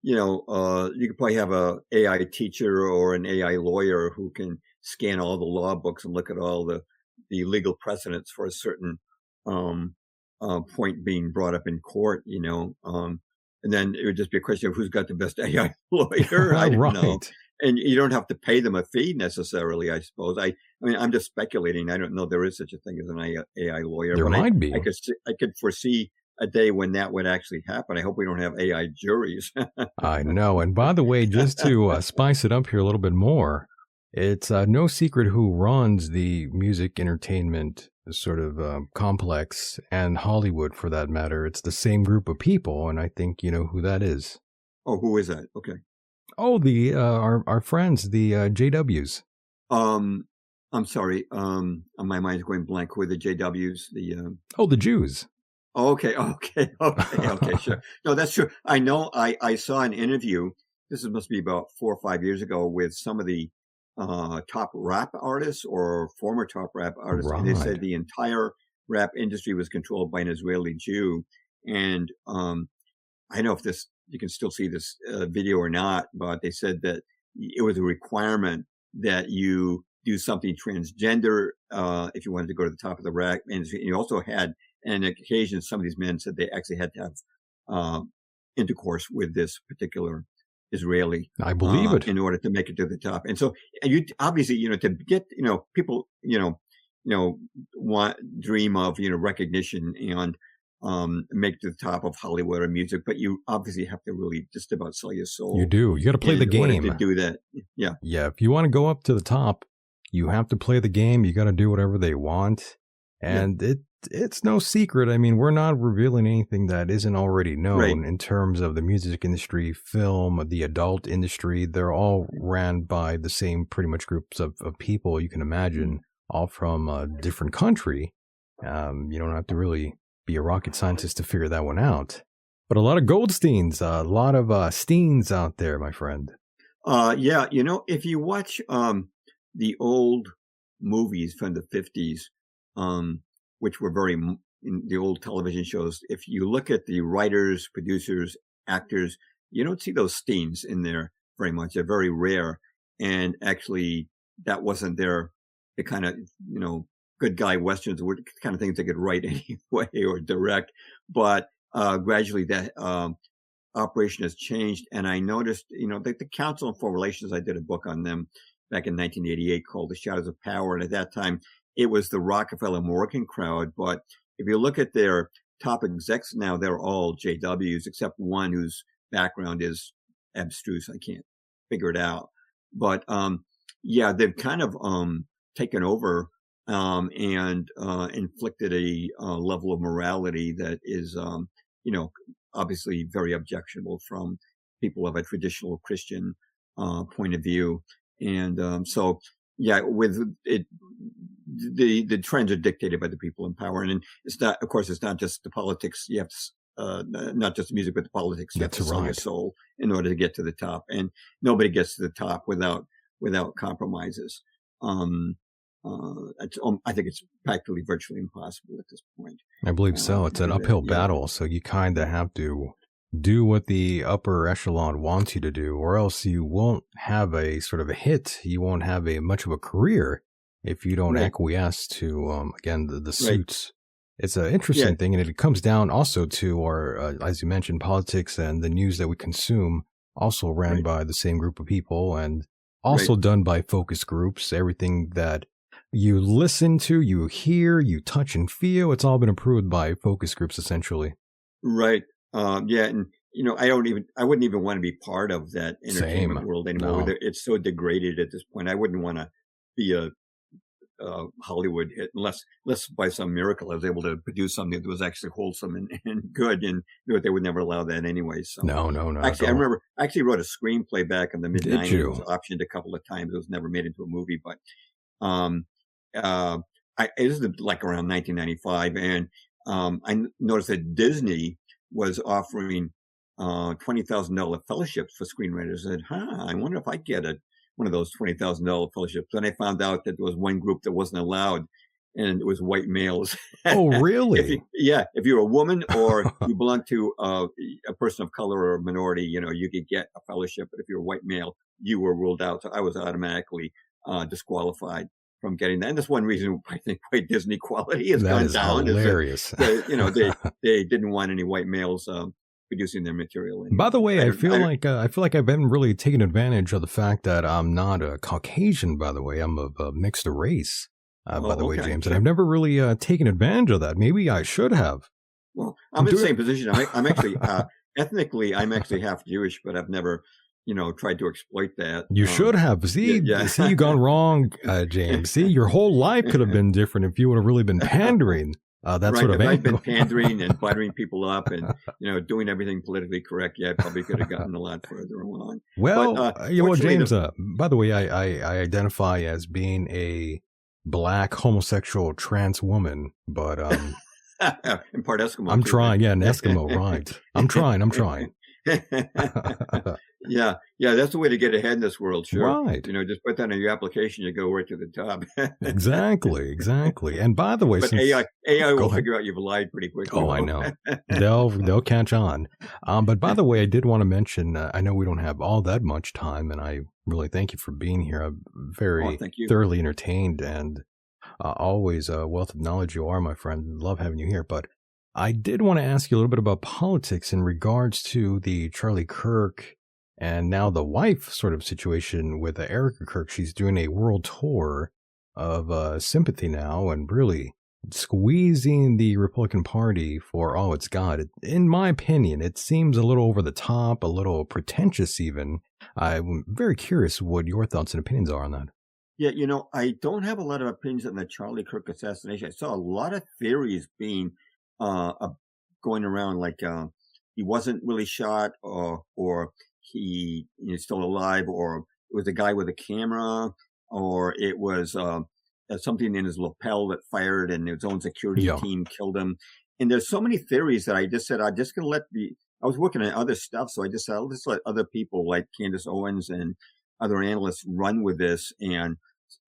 You could probably have a AI teacher or an AI lawyer who can scan all the law books and look at all the the legal precedents for a certain um, point being brought up in court, and then it would just be a question of who's got the best AI lawyer. I don't know. Right. And you don't have to pay them a fee necessarily, I suppose. I mean, I'm just speculating. I don't know there is such a thing as an AI lawyer, There but might I be. I could foresee a day when that would actually happen. I hope we don't have AI juries. I know. And by the way, just to spice it up here a little bit more, it's no secret who runs the music entertainment sort of complex and Hollywood for that matter. It's the same group of people, and I think you know who that is. Oh, who is that? Okay. Oh, the our friends, the JWs. Um, I'm sorry. My mind's going blank. Who are the JWs? Oh, the Jews. Okay, okay, sure. No, that's true. I know. I saw an interview. Must be about 4 or 5 years ago with some of the top rap artists or former top rap artists, and they Right. said the entire rap industry was controlled by an Israeli Jew. And I don't know if this you can still see this video or not, but they said that it was a requirement that you do something transgender if you wanted to go to the top of the rap industry. And you also had, and on occasion, some of these men said they actually had to have intercourse with this particular Israeli I believe it. in order to make it to the top. And so, and you obviously, to get, people, want dream of, recognition and make to the top of Hollywood or music, but you obviously have to really just about sell your You soul do. You got to play the in order to game. do that. Yeah. Yeah, if you want to go up to the top, you have to play the game. You got to do whatever they want. Yeah. And it's no secret. I mean, we're not revealing anything that isn't already Right. known in terms of the music industry, film, the adult industry. They're all ran by the same pretty much groups of people you can imagine, all from a different country. You don't have to really be a rocket scientist to figure that one out. But a lot of Goldsteins, a lot of Steens out there, my friend. Yeah. If you watch the old movies from the 50s, which were in the old television shows, if you look at the writers, producers, actors, you don't see those themes in there very much. They're very rare. And actually, that wasn't the kind of, good guy westerns were the kind of things they could write anyway or direct. But gradually that operation has changed. And I noticed, the Council on Foreign Relations, I did a book on them back in 1988 called The Shadows of Power. And at that time, it was the Rockefeller Morgan crowd. But if you look at their top execs now, they're all JWs, except one whose background is abstruse. I can't figure it out. But yeah, they've kind of taken over and inflicted a level of morality that is, obviously very objectionable from people of a traditional Christian point of view. And so, yeah, with it, the trends are dictated by the people in power, and it's not. Of course, it's not just the politics. You have to, not just the music, but the politics. You have That's to sell your right. soul in order to get to the top, and nobody gets to the top without compromises. I think it's practically virtually impossible at this point I believe so. to It's an do that. uphill Yeah, battle, so you kind of have to do what the upper echelon wants you to do, or else you won't have a sort of a hit. You won't have a much of a career if you don't right, acquiesce to again the right. suits. It's an Yeah, interesting thing, and it comes down also to our, as you mentioned, politics and the news that we consume, also ran right, by the same group of people, and right, also done by focus groups. Everything that you listen to, you hear, you touch and feel, it's all been approved by focus groups essentially. right. Yeah, and I wouldn't even want to be part of that Same. entertainment world anymore. No. It's so degraded at this point. I wouldn't want to be a Hollywood hit unless by some miracle I was able to produce something that was actually wholesome and good, and they would never allow that anyway. So No, no, not at actually, I all. remember I actually wrote a screenplay back in the mid Did '90s. It was you? optioned a couple of times. It was never made into a movie, but um, uh, this is like around 1995, and I noticed that Disney was offering $20,000 fellowships for screenwriters. I said, I wonder if I get one of those $20,000 fellowships. Then I found out that there was one group that wasn't allowed, and it was white males. Oh, really? If you're a woman or you belong to a person of color or a minority, you could get a fellowship. But if you're a white male, you were ruled out. So I was automatically disqualified. from getting that. And that's one reason I think why Disney quality has That gone is down hilarious. is that, they didn't want any white males producing their material By the anymore. way, I feel like I've been really taking advantage of the fact that I'm not a Caucasian. By the way, I'm of a mixed race. By the way, Okay, James, and sure. I've never really taken advantage of that. Maybe I should have. Well, I'm in the same position. I'm actually ethnically, I'm actually half Jewish, but I've never, tried to exploit that. You should have. See, Yeah. see, you gone wrong, James. See, your whole life could have been different if you would have really been pandering. That Right. sort of If I'd been angle. pandering and buttering people up and, doing everything politically correct, yeah, I probably could have gotten a lot further along. Well, But James. fortunately, By the way, I identify as being a black homosexual trans woman, but in part Eskimo I'm too, trying. Yeah, an right? Eskimo, right? I'm trying. Yeah, that's the way to get ahead in this world, sure. Right. Just put that on your application, you go right to the top. Exactly. And by the way, But since AI go will ahead. figure out you've lied pretty quickly. Oh, I know. They'll catch on. But by the way, I did want to mention, I know we don't have all that much time, and I really thank you for being here. I'm very Thank you. thoroughly entertained, and always a wealth of knowledge you are, my friend. Love having you here. But I did want to ask you a little bit about politics in regards to the Charlie Kirk and now the wife sort of situation with Erica Kirk. She's doing a world tour of sympathy now and really squeezing the Republican Party for all it's got. In my opinion, it seems a little over the top, a little pretentious even. I'm very curious what your thoughts and opinions are on that. Yeah, I don't have a lot of opinions on the Charlie Kirk assassination. I saw a lot of theories being going around, like he wasn't really shot, or he is still alive, or it was a guy with a camera, or it was something in his lapel that fired and his own security team killed him. And there's so many theories that I just said, I'm just going to I was working on other stuff, so I just said, I'll just let other people like Candace Owens and other analysts run with this, and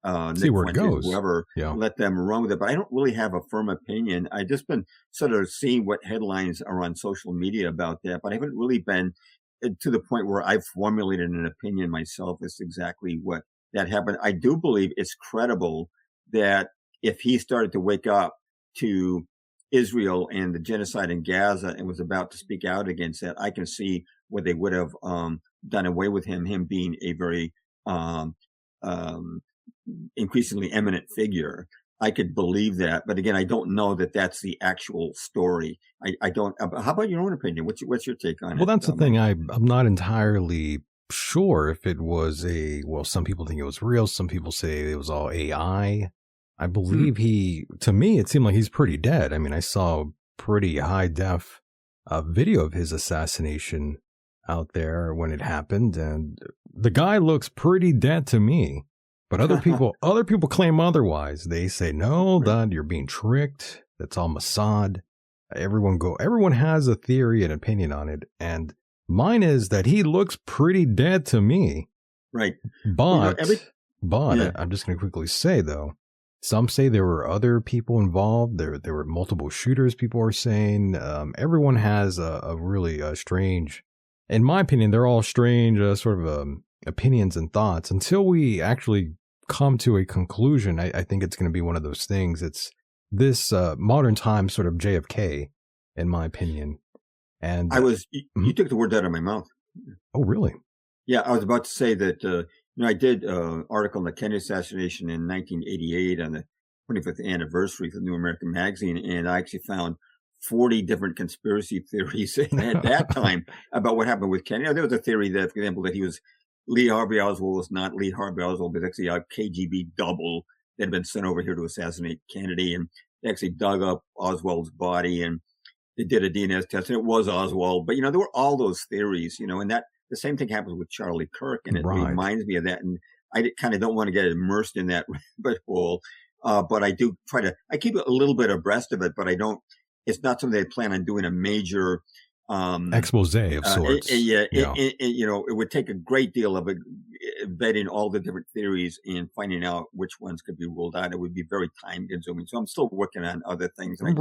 See Nick where it Fuentes, goes. whoever, Yeah. let them run with it. But I don't really have a firm opinion. I've just been sort of seeing what headlines are on social media about that, but I haven't really been to the point where I've formulated an opinion myself as to exactly what that happened. I do believe it's credible that if he started to wake up to Israel and the genocide in Gaza and was about to speak out against that, I can see where they would have done away with him being a very increasingly eminent figure. I could believe that, but again, I don't know that that's the actual story. I don't. How about your own opinion? What's your take on it? Well, that's the thing. I'm not entirely sure if it was some people think it was real. Some people say it was all AI. I believe to me, it seemed like he's pretty dead. I mean, I saw pretty high def video of his assassination out there when it happened, and the guy looks pretty dead to me. But other people claim otherwise. They say, no, that you're being tricked. That's all Mossad. Everyone has a theory and opinion on it. And mine is that he looks pretty dead to me. Right. But I'm just going to quickly say, though, some say there were other people involved. There were multiple shooters, people are saying. Everyone has a really strange, in my opinion, they're all strange sort of opinions and thoughts. Until we actually come to a conclusion, I think it's going to be one of those things. It's this modern time sort of JFK, in my opinion. And you took the words out of my mouth. Oh, really? Yeah, I was about to say that, I did an article on the Kennedy assassination in 1988 on the 25th anniversary for the New American Magazine, and I actually found 40 different conspiracy theories at that time about what happened with Kennedy. There was a theory that, for example, that Lee Harvey Oswald was not Lee Harvey Oswald, but actually a KGB double that had been sent over here to assassinate Kennedy, and they actually dug up Oswald's body and they did a DNA test, and it was Oswald. But, there were all those theories, and that the same thing happens with Charlie Kirk, and it reminds me of that. And I kind of don't want to get immersed in that rabbit hole, but I do I keep a little bit abreast of it, but it's not something I plan on doing a major expose of sorts. It would take a great deal of vetting all the different theories and finding out which ones could be ruled out. It would be very time consuming. So I'm still working on other things. And I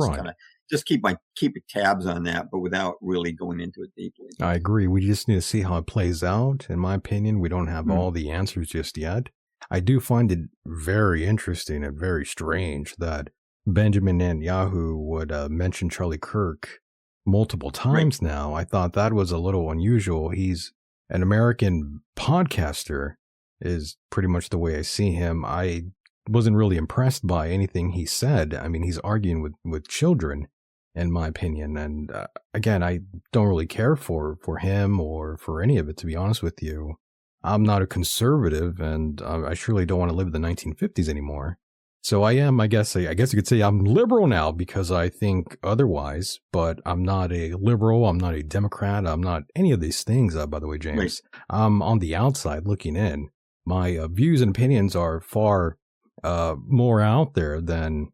just kind of keep tabs on that, but without really going into it deeply. I agree. We just need to see how it plays out. In my opinion, we don't have all the answers just yet. I do find it very interesting and very strange that Benjamin Netanyahu would mention Charlie Kirk multiple Right. times now. I thought that was a little unusual. He's an American podcaster, is pretty much the way I see him. I wasn't really impressed by anything he said. I mean, he's arguing with children, in my opinion. And again, I don't really care for him or for any of it, to be honest with you. I'm not a conservative, and I surely don't want to live in the 1950s anymore. So I am, I guess you could say I'm liberal now because I think otherwise, but I'm not a liberal. I'm not a Democrat. I'm not any of these things, by the way, Right. James. I'm on the outside looking in. My views and opinions are far more out there than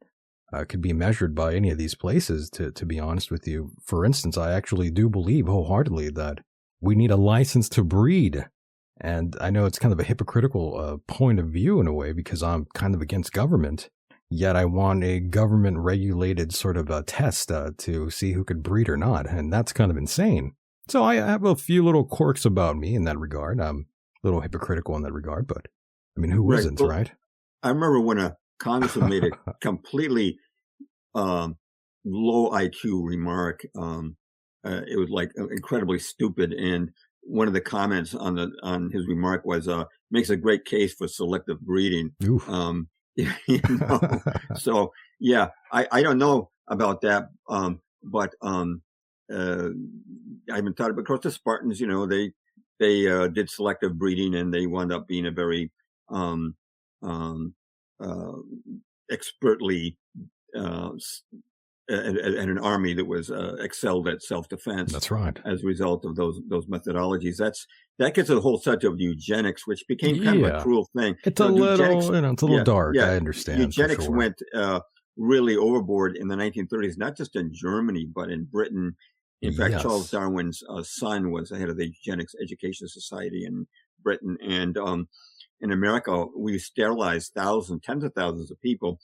could be measured by any of these places, to be honest with you. For instance, I actually do believe wholeheartedly that we need a license to breed. And I know it's kind of a hypocritical point of view in a way because I'm kind of against government, yet I want a government regulated sort of a test to see who could breed or not. And that's kind of insane. So I have a few little quirks about me in that regard. I'm a little hypocritical in that regard, but I mean, who Right. isn't, Well, right? I remember when a congressman made a completely low IQ remark. It was like incredibly stupid, and one of the comments on his remark was, "Makes a great case for selective breeding." Oof. You know, so yeah, I don't know about that, but I haven't thought of it. Of course, the Spartans, they did selective breeding, and they wound up being a very um, um, uh, expertly and an army that was excelled at self-defense That's right. as a result of those methodologies. That gets to the whole subject of eugenics, which became kind of a Yeah. cruel thing. It's You a know, eugenics, little, it's a little yeah, dark. yeah, I understand for eugenics sure. went really overboard in the 1930s, not just in Germany but in Britain. In fact, Charles Yes. Darwin's son was the head of the Eugenics Education Society in Britain, and in America, we sterilized thousands, tens of thousands of people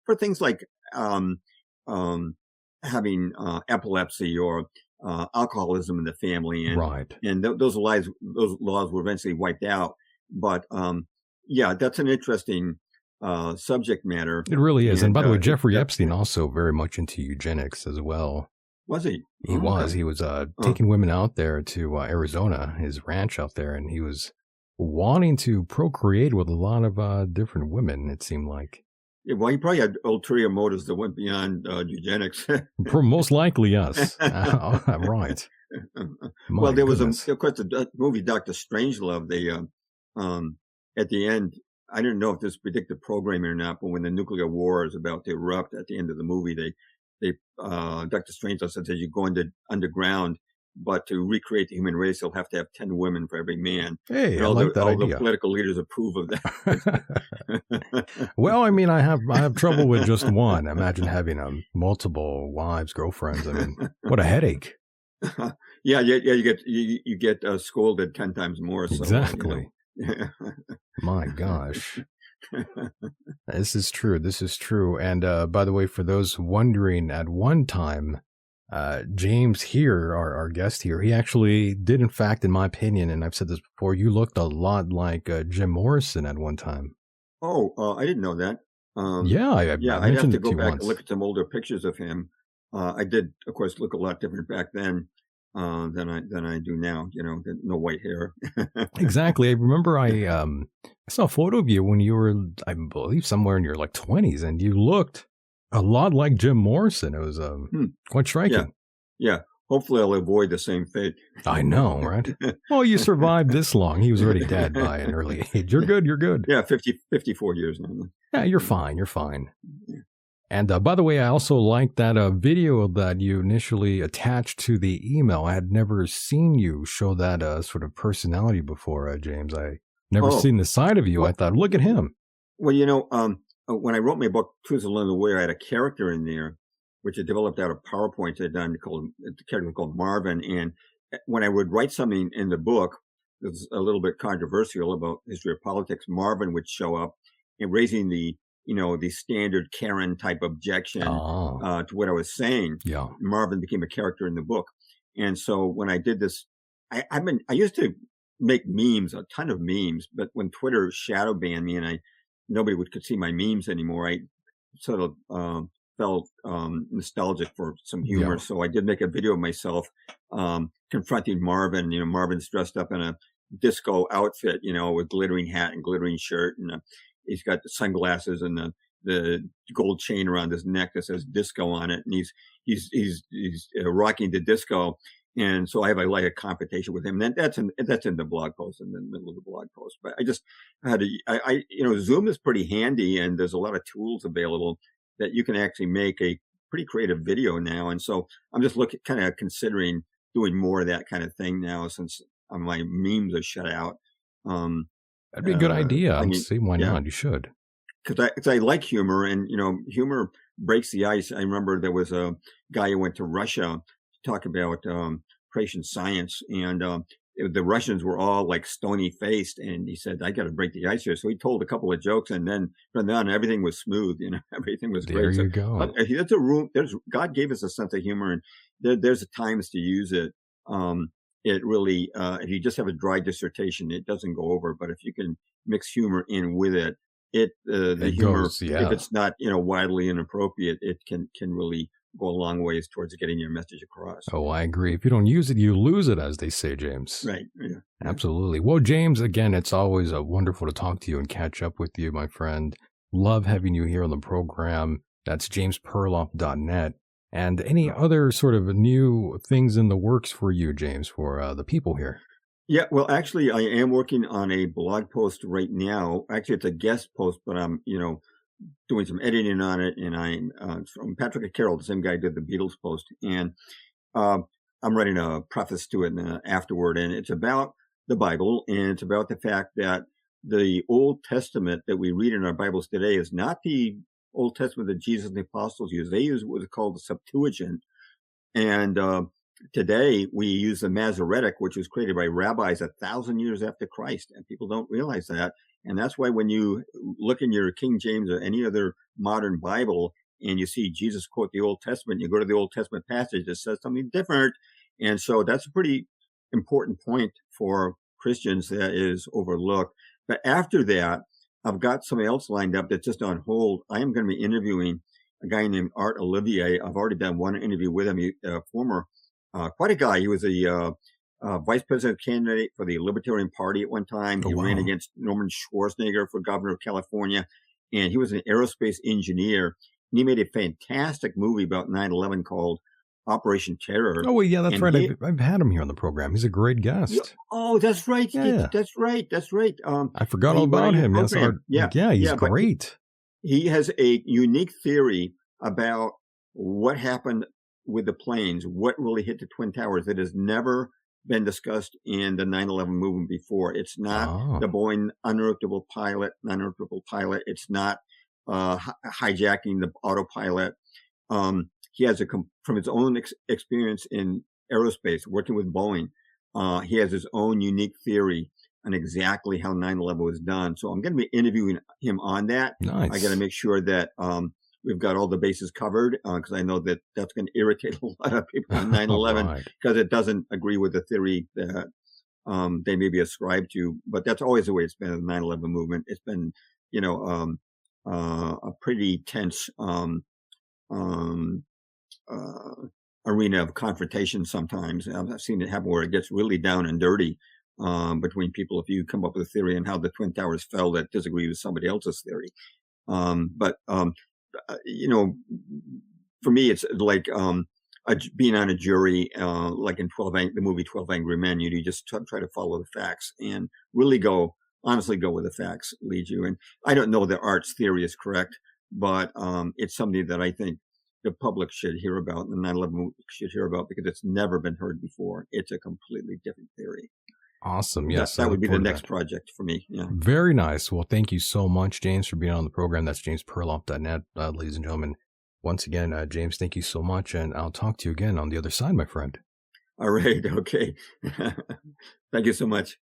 for things like um, um, having epilepsy or alcoholism in the family, and Right. those laws were eventually wiped out. But yeah, that's an interesting subject matter. It really is. And And by the way, Jeffrey yeah, Epstein also very much into eugenics as well. was he? He Oh, was. okay. He was Uh, taking women out there to Arizona, his ranch out there, and he was wanting to procreate with a lot of different women, it seemed like. yeah, well, he probably had ulterior motives that went beyond eugenics. Most likely, yes. Right. Well, My there was goodness. of course, the movie Doctor Strangelove. They at the end, I didn't know if this predicted programming or not, but when the nuclear war is about to erupt at the end of the movie, they Doctor Strangelove says you go into underground, but to recreate the human race, they'll have to have 10 women for every man, Hey, and I like that all the idea. political leaders approve of that. Well, I mean, I have trouble with just one. Imagine having multiple wives, girlfriends. I mean, what a headache. Yeah, you get scolded 10 times more. So Exactly. know. My gosh. This is true. This is true. And by the way, for those wondering, at one time, James here, our guest here, he actually did, in fact, in my opinion, and I've said this before, you looked a lot like Jim Morrison at one time. Oh, I didn't know that. Yeah, I Yeah, I'd have mentioned to it to go you back and once. look at some older pictures of him. I did, of course, look a lot different back then than I do now. No white hair. Exactly. I remember I saw a photo of you when you were, I believe, somewhere in your like 20s, and you looked a lot like Jim Morrison. It was Hmm. quite Yeah, striking. yeah. Hopefully, I'll avoid the same fate. I know, right? Well, you survived this long. He was already dead by an early age. You're good. You're good. Yeah, 54 years now. Yeah, you're fine. You're fine. And by the way, I also like that video that you initially attached to the email. I had never seen you show that sort of personality before, James. I never Oh, seen the side of you. I well, thought, look at him. well, when I wrote my book, Truth Along the Way, I had a character in there, which I developed out of PowerPoint I'd done the character was called Marvin. And when I would write something in the book that was a little bit controversial about history of politics, Marvin would show up and raising the standard Karen type objection Oh, to what I was saying. yeah. Marvin became a character in the book. And so when I did this, I used to make memes, a ton of memes. But when Twitter shadow banned me and nobody could see my memes anymore, I sort of felt nostalgic for some humor. Yeah. So I did make a video of myself confronting Marvin. Marvin's dressed up in a disco outfit, with glittering hat and glittering shirt, and he's got the sunglasses and the gold chain around his neck that says disco on it, and he's rocking the disco. And so I have like a competition with him. And that's in the blog post, in the middle of the blog post. But I just had Zoom is pretty handy, and there's a lot of tools available that you can actually make a pretty creative video now. And so I'm just kind of considering doing more of that kind of thing now, since my memes are shut out. That'd be a good idea. I see why not. You should. Because I like humor, and humor breaks the ice. I remember there was a guy who went to Russia to talk about creation science, and the Russians were all like stony faced, and he said, "I got to break the ice here." So he told a couple of jokes, and then from then on, everything was smooth. Everything was great. There you go. That's a room. God gave us a sense of humor, and there's times to use it. It really, if you just have a dry dissertation, it doesn't go over. But if you can mix humor in with it, the humor, goes, yeah. if it's not widely inappropriate, it can really go a long ways towards getting your message across. Oh, I agree. If you don't use it, you lose it, as they say, James. Right. Yeah. Absolutely. Well, James, again, it's always wonderful to talk to you and catch up with you, my friend. Love having you here on the program. That's jamesperloff.net. And any other sort of new things in the works for you, James, for the people here? Yeah, well, actually, I am working on a blog post right now. Actually, it's a guest post, but I'm, doing some editing on it. And I'm from Patrick Carroll, the same guy who did the Beatles post. And I'm writing a preface to it afterward. And it's about the Bible. And it's about the fact that the Old Testament that we read in our Bibles today is not the Old Testament that Jesus and the apostles used. They used what was called the Septuagint. And today we use the Masoretic, which was created by rabbis 1,000 years after Christ, and people don't realize that. And that's why when you look in your King James or any other modern Bible and you see Jesus quote the Old Testament, you go to the Old Testament passage that says something different. And so that's a pretty important point for Christians that is overlooked. But after that, I've got somebody else lined up that's just on hold. I am going to be interviewing a guy named Art Olivier. I've already done one interview with him. Former, quite a guy. He was a vice president candidate for the Libertarian Party at one time. He ran against Norman Schwarzenegger for governor of California, and he was an aerospace engineer. And he made a fantastic movie about 9/11 called Operation Terror. Oh, yeah, that's right. I've had him here on the program. He's a great guest. Oh, that's right. Yeah. That's right. I forgot all about him. Yes, he's great. He has a unique theory about what happened with the planes, what really hit the Twin Towers that has never been discussed in the 9/11 movement before. It's not the Boeing unearthable pilot. It's not hijacking the autopilot. He has from his own experience in aerospace, working with Boeing, he has his own unique theory on exactly how 9/11 was done. So I'm going to be interviewing him on that. Nice. I got to make sure that we've got all the bases covered, because I know that that's going to irritate a lot of people on 9/11 because it doesn't agree with the theory that they may be ascribed to. But that's always the way it's been in the 9/11 movement. It's been, a pretty tense arena of confrontation sometimes. I've seen it happen where it gets really down and dirty between people if you come up with a theory on how the Twin Towers fell that disagrees with somebody else's theory. But for me, it's like being on a jury, like in the movie 12 Angry Men. You just try to follow the facts and really honestly go where the facts lead you. And I don't know that Art's theory is correct, but it's something that I think the public should hear about, and the 9/11 movement should hear about, because it's never been heard before. It's a completely different theory. Awesome. Yes. That would be the next project for me. Yeah. Very nice. Well, thank you so much, James, for being on the program. That's jamesperloff.net, ladies and gentlemen. Once again, James, thank you so much. And I'll talk to you again on the other side, my friend. All right. Okay. Thank you so much.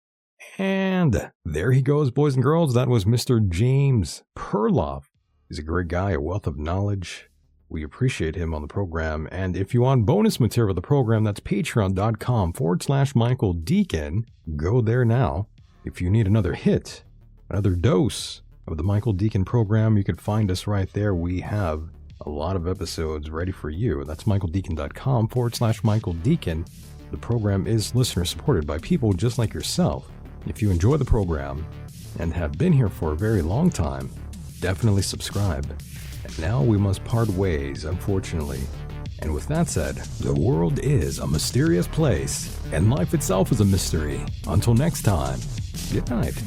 And there he goes, boys and girls. That was Mr. James Perloff. He's a great guy, a wealth of knowledge. We appreciate him on the program. And if you want bonus material of the program, that's patreon.com/Michael Deacon. Go there now. If you need another hit, another dose of the Michael Deacon program, you can find us right there. We have a lot of episodes ready for you. That's michaeldeacon.com/Michael Deacon. The program is listener supported by people just like yourself. If you enjoy the program and have been here for a very long time, definitely subscribe. And now we must part ways, unfortunately. And with that said, the world is a mysterious place, and life itself is a mystery. Until next time, good night.